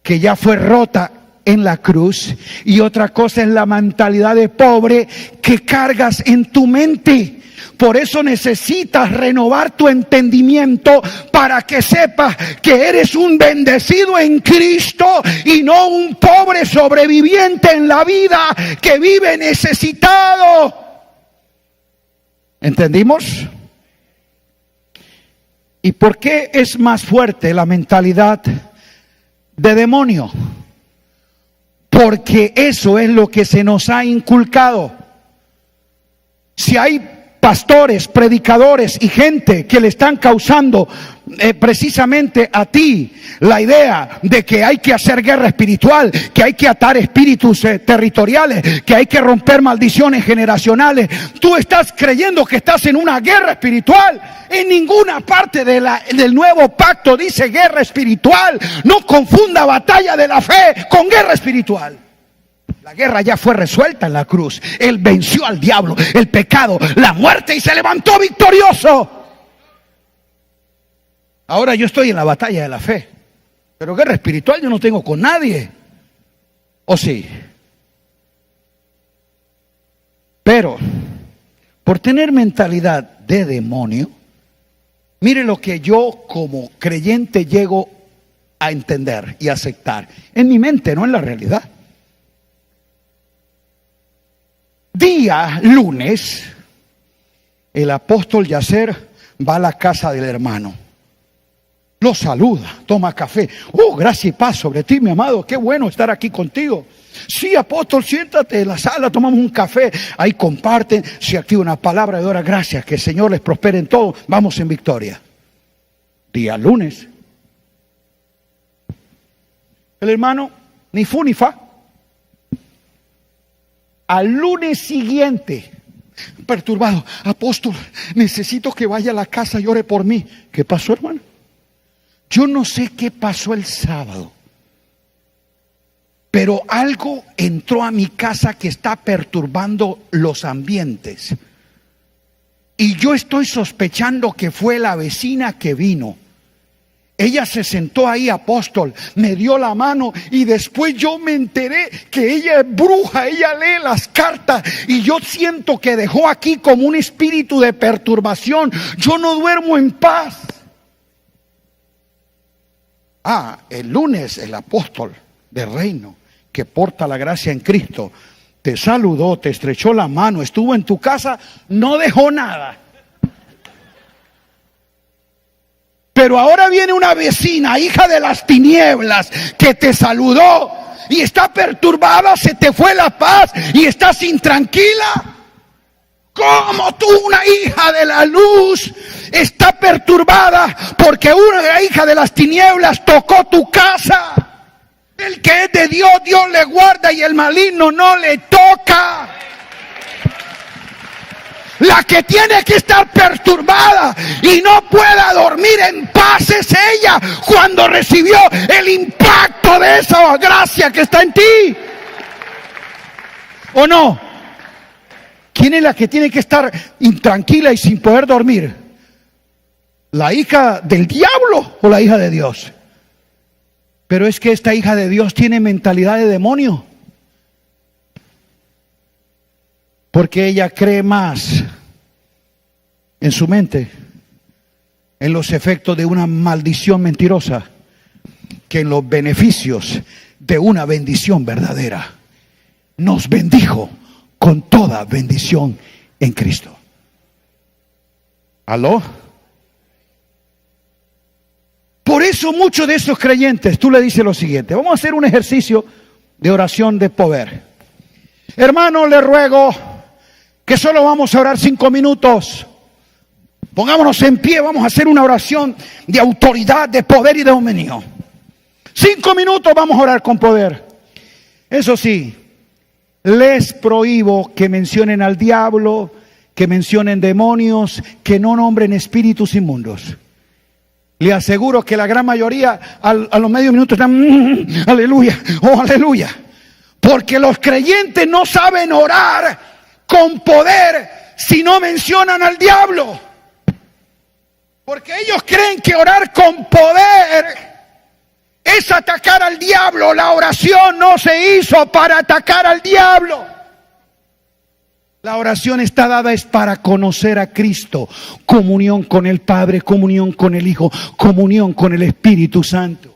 que ya fue rota en la cruz, y otra cosa es la mentalidad de pobre que cargas en tu mente. Por eso necesitas renovar tu entendimiento para que sepas que eres un bendecido en Cristo y no un pobre sobreviviente en la vida que vive necesitado. ¿Entendimos? ¿Y por qué es más fuerte la mentalidad de demonio? Porque eso es lo que se nos ha inculcado. Si hay pastores, predicadores y gente que le están causando precisamente a ti la idea de que hay que hacer guerra espiritual, que hay que atar espíritus territoriales, que hay que romper maldiciones generacionales, tú estás creyendo que estás en una guerra espiritual. En ninguna parte del nuevo pacto dice guerra espiritual. No confunda batalla de la fe con guerra espiritual. La guerra ya fue resuelta en la cruz. Él venció al diablo, el pecado, la muerte y se levantó victorioso. Ahora yo estoy en la batalla de la fe, pero guerra espiritual yo no tengo con nadie. ¿O sí? Pero por tener mentalidad de demonio, mire lo que yo como creyente llego a entender y aceptar. En mi mente, no en la realidad. Día lunes, el apóstol Yacer va a la casa del hermano. Lo saluda, toma café. Oh, gracia y paz sobre ti, mi amado. Qué bueno estar aquí contigo. Sí, apóstol, siéntate en la sala, tomamos un café. Ahí comparten, se activa una palabra de hora. Gracias, que el Señor les prospere en todo. Vamos en victoria. Día lunes. El hermano, ni fu ni fa. Al lunes siguiente, perturbado, apóstol, necesito que vaya a la casa y ore por mí. ¿Qué pasó, hermano? Yo no sé qué pasó el sábado, pero algo entró a mi casa que está perturbando los ambientes. Y yo estoy sospechando que fue la vecina que vino. Ella se sentó ahí, apóstol, me dio la mano y después yo me enteré que ella es bruja, ella lee las cartas y yo siento que dejó aquí como un espíritu de perturbación. Yo no duermo en paz. El lunes el apóstol del reino que porta la gracia en Cristo te saludó, te estrechó la mano, estuvo en tu casa, no dejó nada. Pero ahora viene una vecina, hija de las tinieblas, que te saludó y está perturbada, se te fue la paz y estás intranquila. ¿Cómo tú, una hija de la luz, está perturbada porque una hija de las tinieblas tocó tu casa? El que es de Dios, Dios le guarda y el maligno no le toca. La que tiene que estar perturbada y no pueda dormir en paz es ella, cuando recibió el impacto de esa gracia que está en ti. ¿O no? ¿Quién es la que tiene que estar intranquila y sin poder dormir? ¿La hija del diablo o la hija de Dios? Pero es que esta hija de Dios tiene mentalidad de demonio. Porque ella cree más en su mente en los efectos de una maldición mentirosa que en los beneficios de una bendición verdadera. Nos bendijo con toda bendición en Cristo. ¿Aló? Por eso muchos de esos creyentes, tú le dices lo siguiente: vamos a hacer un ejercicio de oración de poder. Hermano, le ruego que solo vamos a orar 5 minutos. Pongámonos en pie, vamos a hacer una oración de autoridad, de poder y de dominio. 5 minutos vamos a orar con poder. Eso sí, les prohíbo que mencionen al diablo, que mencionen demonios, que no nombren espíritus inmundos. Le aseguro que la gran mayoría a los medio minutos están aleluya, oh aleluya. Porque los creyentes no saben orar con poder si no mencionan al diablo. Porque ellos creen que orar con poder es atacar al diablo. La oración no se hizo para atacar al diablo. La oración está dada es para conocer a Cristo, comunión con el Padre, comunión con el Hijo, comunión con el Espíritu Santo.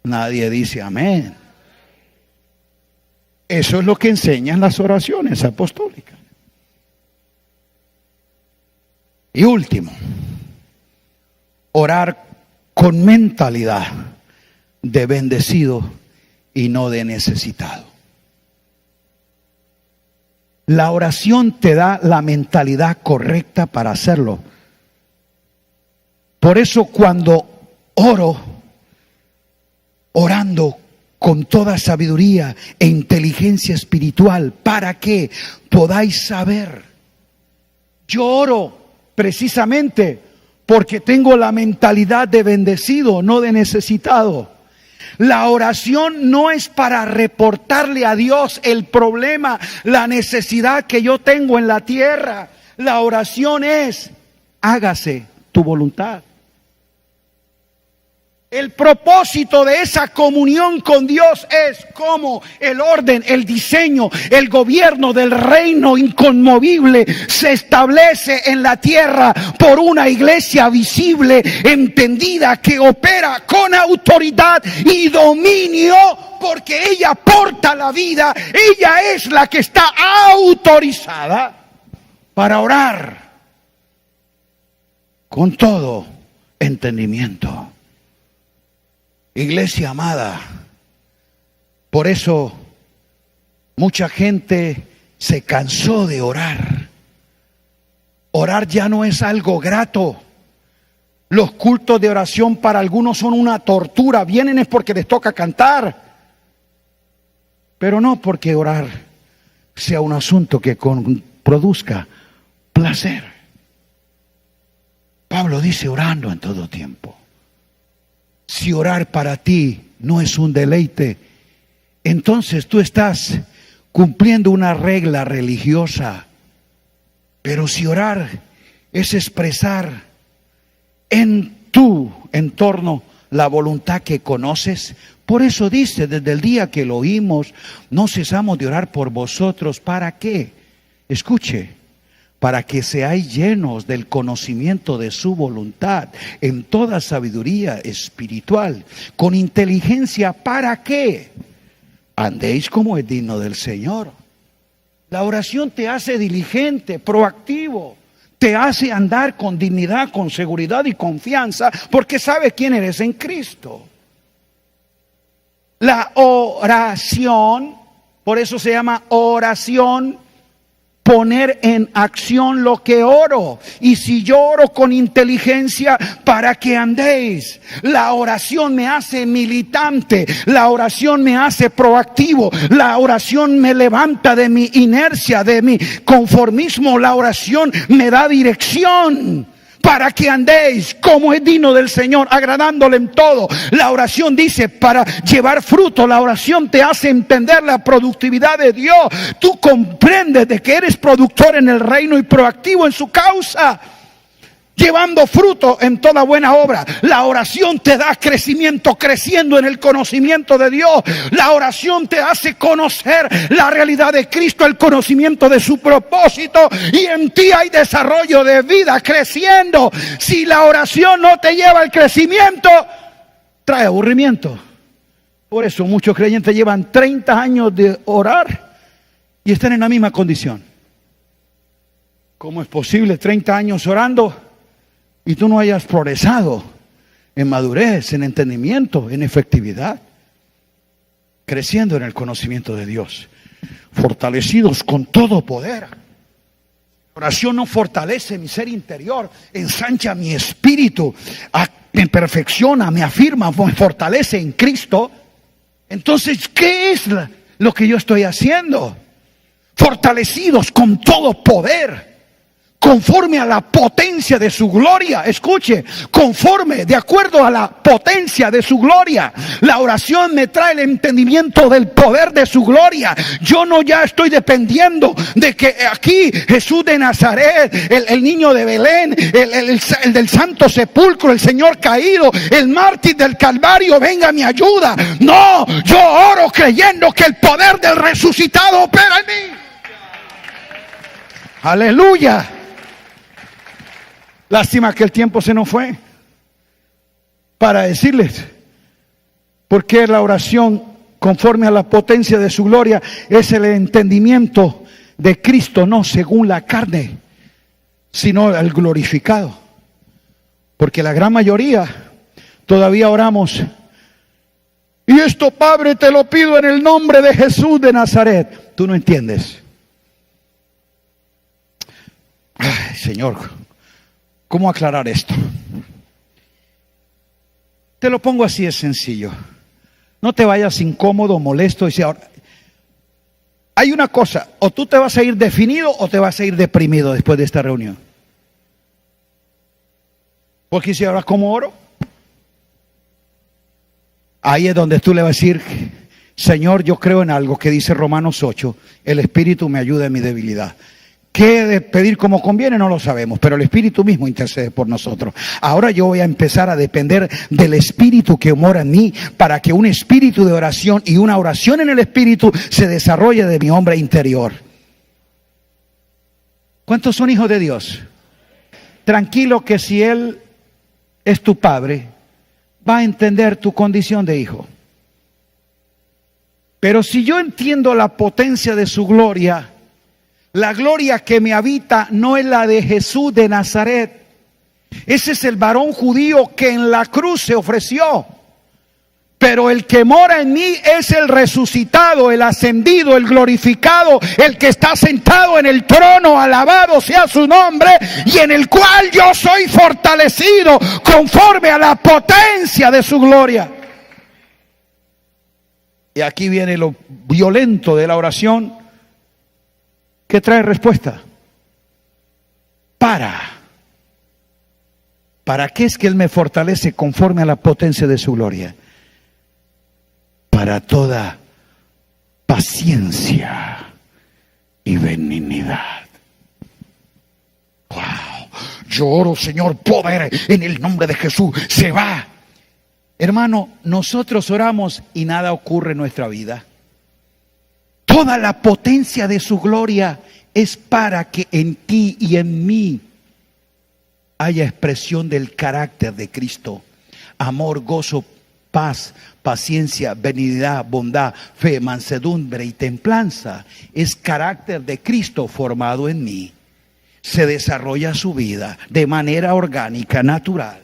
Nadie dice amén. Eso es lo que enseñan las oraciones apostólicas. Y último, orar con mentalidad de bendecido y no de necesitado. La oración te da la mentalidad correcta para hacerlo. Por eso cuando orando con toda sabiduría e inteligencia espiritual, para que podáis saber. Yo oro precisamente porque tengo la mentalidad de bendecido, no de necesitado. La oración no es para reportarle a Dios el problema, la necesidad que yo tengo en la tierra. La oración es: hágase tu voluntad. El propósito de esa comunión con Dios es cómo el orden, el diseño, el gobierno del reino inconmovible se establece en la tierra por una iglesia visible, entendida, que opera con autoridad y dominio, porque ella porta la vida. Ella es la que está autorizada para orar con todo entendimiento. Iglesia amada, por eso mucha gente se cansó de orar. Orar ya no es algo grato. Los cultos de oración para algunos son una tortura. Vienen es porque les toca cantar, pero no porque orar sea un asunto que produzca placer. Pablo dice: orando en todo tiempo. Si orar para ti no es un deleite, entonces tú estás cumpliendo una regla religiosa. Pero si orar es expresar en tu entorno la voluntad que conoces, por eso dice: desde el día que lo oímos, no cesamos de orar por vosotros. ¿Para qué? Escuche: para que seáis llenos del conocimiento de su voluntad, en toda sabiduría espiritual, con inteligencia. ¿Para qué? Andéis como es digno del Señor. La oración te hace diligente, proactivo, te hace andar con dignidad, con seguridad y confianza, porque sabes quién eres en Cristo. La oración, por eso se llama oración, poner en acción lo que oro. Y si yo oro con inteligencia, para que andéis. La oración me hace militante, la oración me hace proactivo, la oración me levanta de mi inercia, de mi conformismo, la oración me da dirección. Para que andéis como es digno del Señor, agradándole en todo. La oración dice para llevar fruto. La oración te hace entender la productividad de Dios. Tú comprendes de que eres productor en el reino y proactivo en su causa, llevando fruto en toda buena obra. La oración te da crecimiento, creciendo en el conocimiento de Dios. La oración te hace conocer la realidad de Cristo, el conocimiento de su propósito, y en ti hay desarrollo de vida, creciendo. Si la oración no te lleva al crecimiento, trae aburrimiento. Por eso muchos creyentes llevan 30 años de orar y están en la misma condición. ¿Cómo es posible 30 años orando y tú no hayas progresado en madurez, en entendimiento, en efectividad? Creciendo en el conocimiento de Dios, fortalecidos con todo poder. La oración no fortalece mi ser interior, ensancha mi espíritu, me perfecciona, me afirma, me fortalece en Cristo. Entonces, ¿qué es lo que yo estoy haciendo? Fortalecidos con todo poder, conforme a la potencia de su gloria. Escuche, conforme, de acuerdo a la potencia de su gloria. La oración me trae el entendimiento del poder de su gloria. Yo no ya estoy dependiendo de que aquí Jesús de Nazaret, el niño de Belén, el del santo sepulcro, el Señor caído, el mártir del Calvario, venga a mi ayuda. No, yo oro creyendo que el poder del resucitado opera en mí. Aleluya. Lástima que el tiempo se nos fue para decirles por qué la oración conforme a la potencia de su gloria es el entendimiento de Cristo, no según la carne, sino el glorificado. Porque la gran mayoría todavía oramos: y esto, Padre, te lo pido en el nombre de Jesús de Nazaret. Tú no entiendes. Ay, Señor, ¿cómo aclarar esto? Te lo pongo así, es sencillo. No te vayas incómodo, molesto. Y ahora, hay una cosa: o tú te vas a ir definido o te vas a ir deprimido después de esta reunión. Porque si ahora, ¿cómo oro? Ahí es donde tú le vas a decir: Señor, yo creo en algo que dice Romanos 8, el Espíritu me ayuda en mi debilidad. ¿Qué de pedir como conviene? No lo sabemos, pero el Espíritu mismo intercede por nosotros. Ahora yo voy a empezar a depender del Espíritu que mora en mí, para que un espíritu de oración y una oración en el Espíritu se desarrolle de mi hombre interior. ¿Cuántos son hijos de Dios? Tranquilo que si Él es tu Padre, va a entender tu condición de hijo. Pero si yo entiendo la potencia de su gloria, la gloria que me habita no es la de Jesús de Nazaret. Ese es el varón judío que en la cruz se ofreció. Pero el que mora en mí es el resucitado, el ascendido, el glorificado, el que está sentado en el trono, alabado sea su nombre, y en el cual yo soy fortalecido conforme a la potencia de su gloria. Y aquí viene lo violento de la oración, que trae respuesta. ¿Para qué es que Él me fortalece conforme a la potencia de su gloria? Para toda paciencia y benignidad. Wow. Yo oro, Señor, poder en el nombre de Jesús. Se va. Hermano, nosotros oramos y nada ocurre en nuestra vida. Toda la potencia de su gloria es para que en ti y en mí haya expresión del carácter de Cristo. Amor, gozo, paz, paciencia, benignidad, bondad, fe, mansedumbre y templanza. Es carácter de Cristo formado en mí. Se desarrolla su vida de manera orgánica, natural.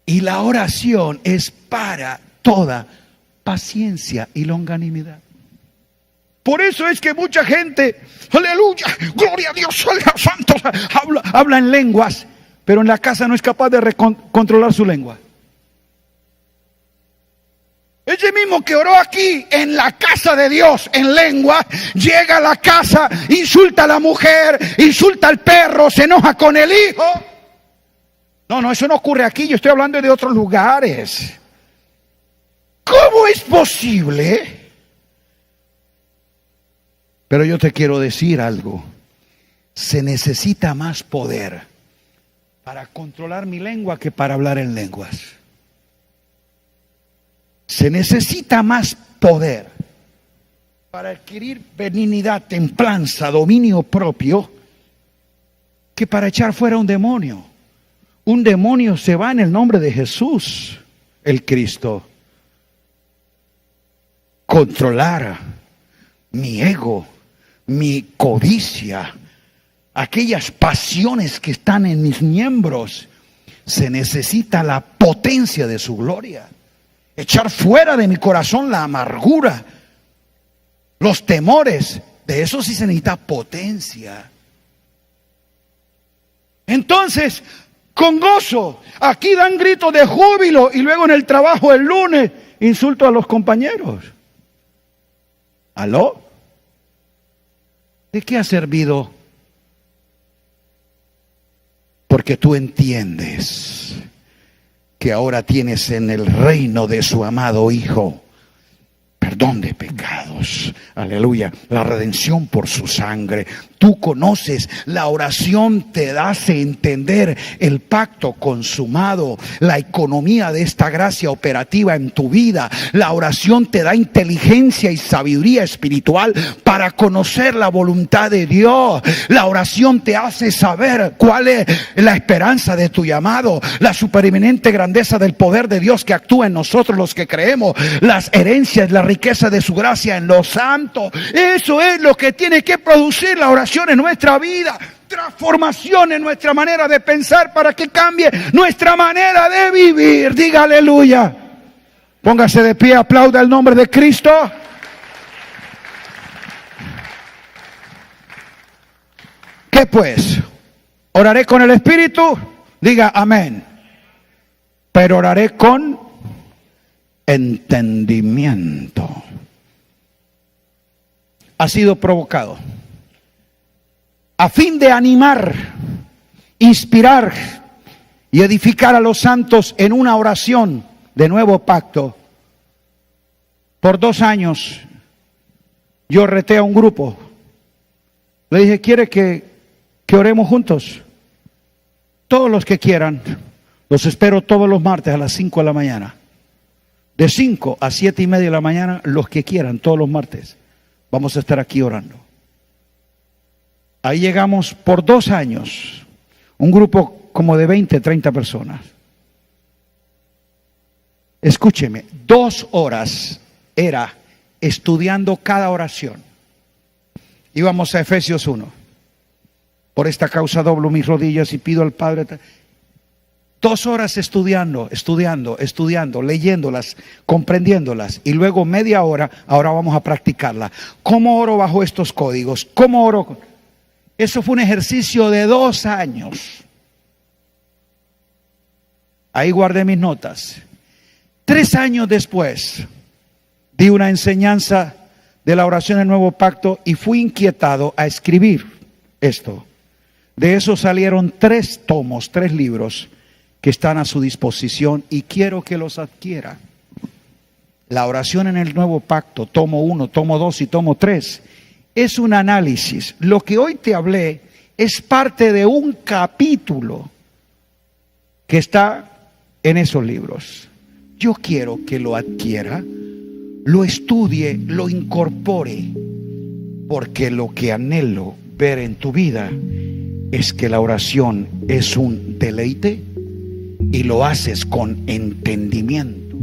Y la oración es para toda paciencia y longanimidad. Por eso es que mucha gente, aleluya, gloria a Dios, aleluya, santo, habla en lenguas, pero en la casa no es capaz de controlar su lengua. Ese mismo que oró aquí en la casa de Dios en lengua, llega a la casa, insulta a la mujer, insulta al perro, se enoja con el hijo. No, eso no ocurre aquí, yo estoy hablando de otros lugares. ¿Cómo es posible? Pero yo te quiero decir algo. Se necesita más poder para controlar mi lengua que para hablar en lenguas. Se necesita más poder para adquirir benignidad, templanza, dominio propio, que para echar fuera un demonio. Un demonio se va en el nombre de Jesús, el Cristo. Controlar mi ego, mi codicia, aquellas pasiones que están en mis miembros, se necesita la potencia de su gloria. Echar fuera de mi corazón la amargura, los temores, de eso sí se necesita potencia. Entonces, con gozo, aquí dan gritos de júbilo y luego en el trabajo el lunes insulto a los compañeros. ¿Aló? ¿De qué ha servido? Porque tú entiendes que ahora tienes en el reino de su amado Hijo perdón de pecados, aleluya, la redención por su sangre. Tú conoces, la oración te hace entender el pacto consumado, la economía de esta gracia operativa en tu vida. La oración te da inteligencia y sabiduría espiritual para conocer la voluntad de Dios. La oración te hace saber cuál es la esperanza de tu llamado, la supereminente grandeza del poder de Dios que actúa en nosotros los que creemos, las herencias, la riqueza de su gracia en los santos. Eso es lo que tiene que producir la oración en nuestra vida. Transformación en nuestra manera de pensar para que cambie nuestra manera de vivir. Diga aleluya. Póngase de pie, aplauda el nombre de Cristo. ¿Qué pues? ¿Oraré con el Espíritu? Diga amén. Pero oraré con entendimiento. Ha sido provocado a fin de animar, inspirar y edificar a los santos en una oración de nuevo pacto. Por 2 años yo reté a un grupo. Le dije, ¿quiere que oremos juntos? Todos los que quieran. Los espero todos los martes a las 5 de la mañana. De 5 a 7:30 de la mañana, los que quieran, todos los martes. Vamos a estar aquí orando. Ahí llegamos por 2 años, un grupo como de 20, 30 personas. Escúcheme, 2 horas era estudiando cada oración. Íbamos a Efesios 1. Por esta causa doblo mis rodillas y pido al Padre. 2 horas estudiando, leyéndolas, comprendiéndolas. Y luego media hora, ahora vamos a practicarla. ¿Cómo oro bajo estos códigos? ¿Cómo oro? Eso fue un ejercicio de 2 años. Ahí guardé mis notas. 3 años después, di una enseñanza de la oración del Nuevo Pacto y fui inquietado a escribir esto. De eso salieron 3 tomos, 3 libros que están a su disposición y quiero que los adquiera. La oración en el Nuevo Pacto, tomo 1, tomo 2 y tomo 3, es un análisis. Lo que hoy te hablé es parte de un capítulo que está en esos libros. Yo quiero que lo adquiera, lo estudie, lo incorpore, porque lo que anhelo ver en tu vida es que la oración es un deleite y lo haces con entendimiento.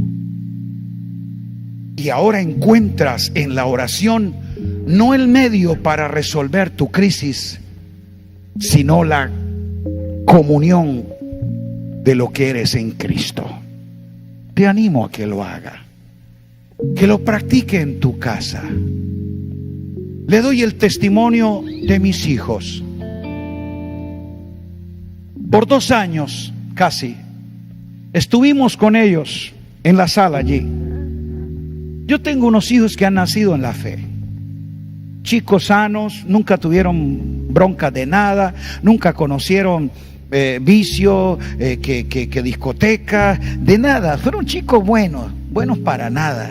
Y ahora encuentras en la oración no el medio para resolver tu crisis, sino la comunión de lo que eres en Cristo. Te animo a que lo haga, que lo practique en tu casa. Le doy el testimonio de mis hijos. Por 2 años casi estuvimos con ellos en la sala allí. Yo tengo unos hijos que han nacido en la fe, chicos sanos, nunca tuvieron bronca de nada, nunca conocieron vicio, que discoteca, de nada. Fueron chicos buenos para nada,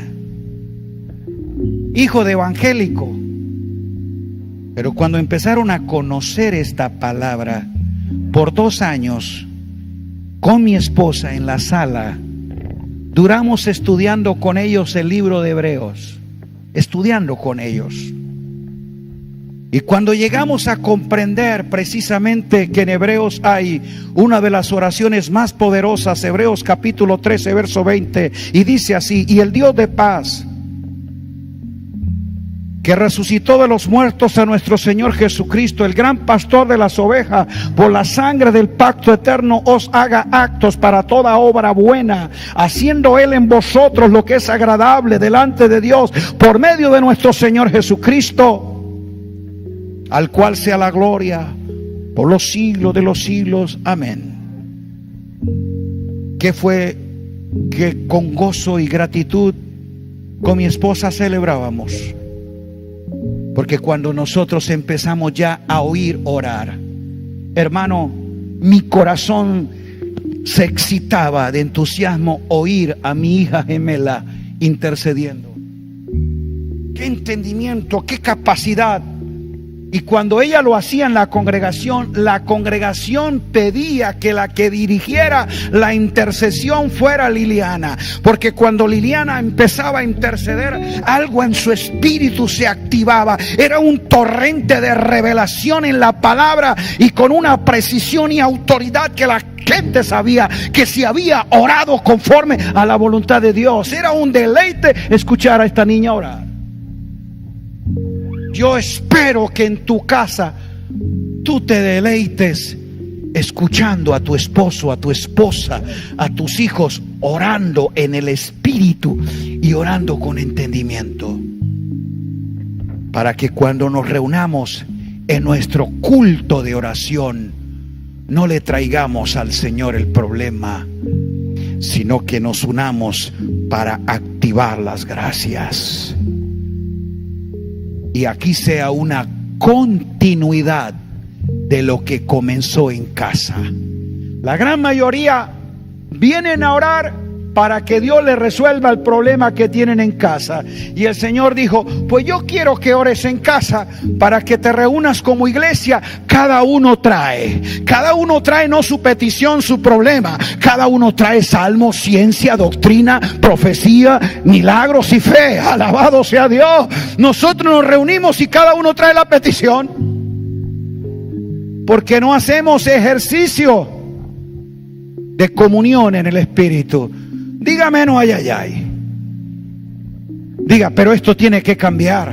hijo de evangélico. Pero cuando empezaron a conocer esta palabra, por 2 años, con mi esposa en la sala, duramos estudiando con ellos el libro de Hebreos, estudiando con ellos. Y cuando llegamos a comprender precisamente que en Hebreos hay una de las oraciones más poderosas, Hebreos capítulo 13, verso 20, y dice así: y el Dios de paz, que resucitó de los muertos a nuestro Señor Jesucristo, el gran pastor de las ovejas, por la sangre del pacto eterno, os haga actos para toda obra buena, haciendo Él en vosotros lo que es agradable delante de Dios, por medio de nuestro Señor Jesucristo, al cual sea la gloria por los siglos de los siglos. Amén. ¿Qué fue que con gozo y gratitud con mi esposa celebrábamos? Porque cuando nosotros empezamos ya a oír orar, hermano, mi corazón se excitaba de entusiasmo oír a mi hija gemela intercediendo. Qué entendimiento, qué capacidad. Y cuando ella lo hacía en la congregación pedía que la que dirigiera la intercesión fuera Liliana. Porque cuando Liliana empezaba a interceder, algo en su espíritu se activaba. Era un torrente de revelación en la palabra, y con una precisión y autoridad que la gente sabía que se había orado conforme a la voluntad de Dios. Era un deleite escuchar a esta niña orar. Yo espero que en tu casa tú te deleites escuchando a tu esposo, a tu esposa, a tus hijos orando en el Espíritu y orando con entendimiento, para que cuando nos reunamos en nuestro culto de oración no le traigamos al Señor el problema, sino que nos unamos para activar las gracias. Y aquí sea una continuidad de lo que comenzó en casa. La gran mayoría vienen a orar para que Dios les resuelva el problema que tienen en casa. Y el Señor dijo: pues yo quiero que ores en casa para que te reúnas como iglesia. Cada uno trae no su petición, su problema. Cada uno trae salmos, ciencia, doctrina, profecía, milagros y fe. Alabado sea Dios. Nosotros nos reunimos y cada uno trae la petición, porque no hacemos ejercicio de comunión en el Espíritu. Dígame, no, ay. Diga, pero esto tiene que cambiar.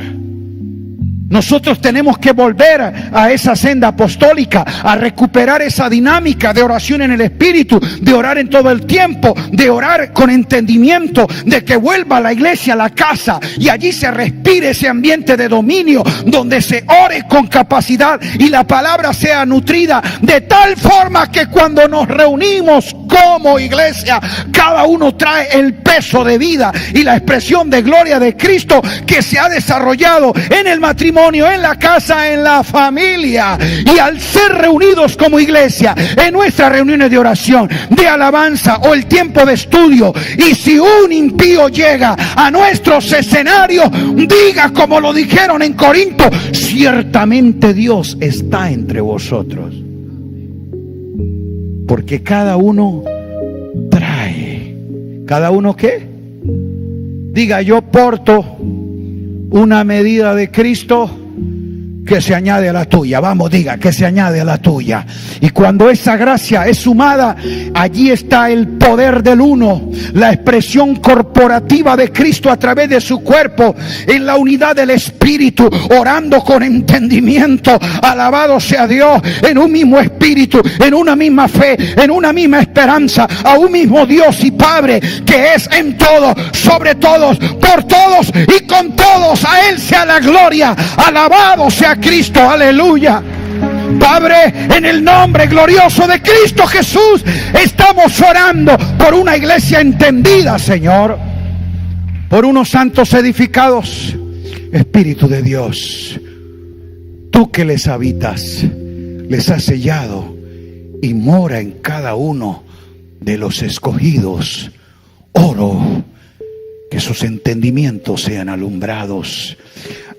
Nosotros tenemos que volver a esa senda apostólica, a recuperar esa dinámica de oración en el Espíritu, de orar en todo el tiempo, de orar con entendimiento, de que vuelva la iglesia a la casa y allí se respire ese ambiente de dominio, donde se ore con capacidad y la palabra sea nutrida de tal forma que cuando nos reunimos como iglesia, cada uno trae el peso de vida y la expresión de gloria de Cristo que se ha desarrollado en el matrimonio, en la casa, en la familia. Y al ser reunidos como iglesia en nuestras reuniones de oración, de alabanza o el tiempo de estudio, y si un impío llega a nuestros escenarios, diga como lo dijeron en Corinto: ciertamente Dios está entre vosotros. Porque cada uno trae. ¿Cada uno qué? Diga: yo porto una medida de Cristo que se añade a la tuya. Vamos, diga, que se añade a la tuya. Y cuando esa gracia es sumada, allí está el poder del uno, la expresión corporativa de Cristo a través de su cuerpo, en la unidad del Espíritu, orando con entendimiento. Alabado sea Dios, en un mismo espíritu, en una misma fe, en una misma esperanza, a un mismo Dios y Padre, que es en todo, sobre todos, por todos y con todos. A Él sea la gloria. Alabado sea Cristo, aleluya. Padre, en el nombre glorioso de Cristo Jesús, estamos orando por una iglesia entendida, Señor, por unos santos edificados. Espíritu de Dios, tú que les habitas, les has sellado y mora en cada uno de los escogidos. Oro que sus entendimientos sean alumbrados.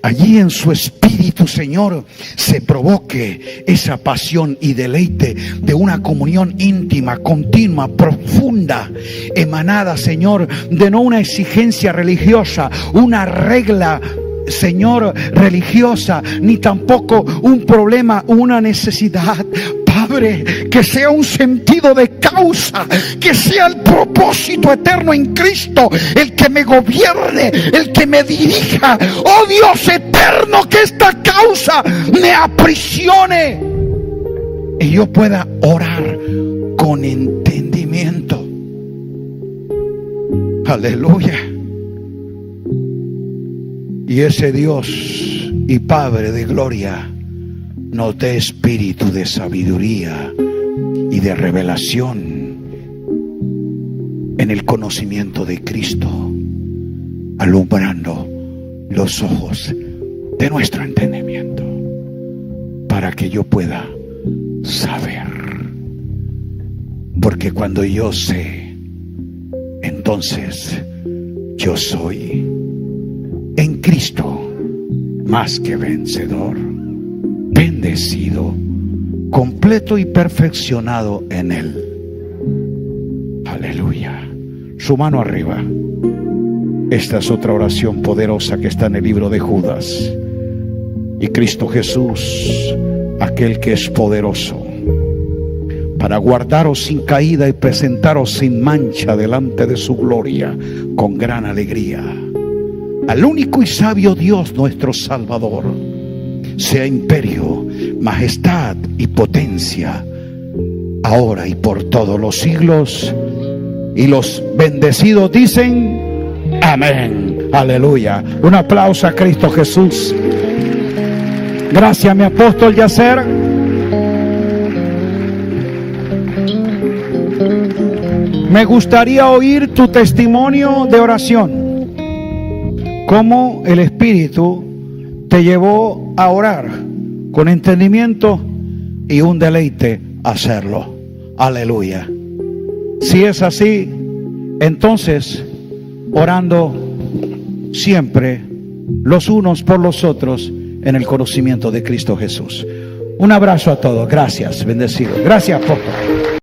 Allí en su espíritu, Señor, se provoque esa pasión y deleite de una comunión íntima, continua, profunda, emanada, Señor, de no una exigencia religiosa, una regla, Señor, religiosa, ni tampoco un problema, una necesidad. Padre, que sea un sentido de causa, que sea el propósito eterno en Cristo, el que me gobierne, el que me dirija. Oh Dios eterno, que esta causa me aprisione y yo pueda orar con entendimiento. Aleluya. Y ese Dios y Padre de gloria nos dé espíritu de sabiduría y de revelación en el conocimiento de Cristo, alumbrando los ojos de nuestro entendimiento, para que yo pueda saber. Porque cuando yo sé, entonces yo soy en Cristo más que vencedor, bendecido, completo y perfeccionado en Él. Aleluya. Su mano arriba. Esta es otra oración poderosa que está en el libro de Judas. Y Cristo Jesús, aquel que es poderoso para guardaros sin caída y presentaros sin mancha delante de su gloria con gran alegría. Al único y sabio Dios nuestro Salvador, sea imperio, majestad y potencia, ahora y por todos los siglos. Y los bendecidos dicen amén. Aleluya. Un aplauso a Cristo Jesús. Gracias, mi apóstol Yacer. Me gustaría oír tu testimonio de oración. Cómo el Espíritu te llevó a orar con entendimiento y un deleite hacerlo. Aleluya. Si es así, entonces orando siempre los unos por los otros en el conocimiento de Cristo Jesús. Un abrazo a todos. Gracias, bendecido. Gracias, apóstol.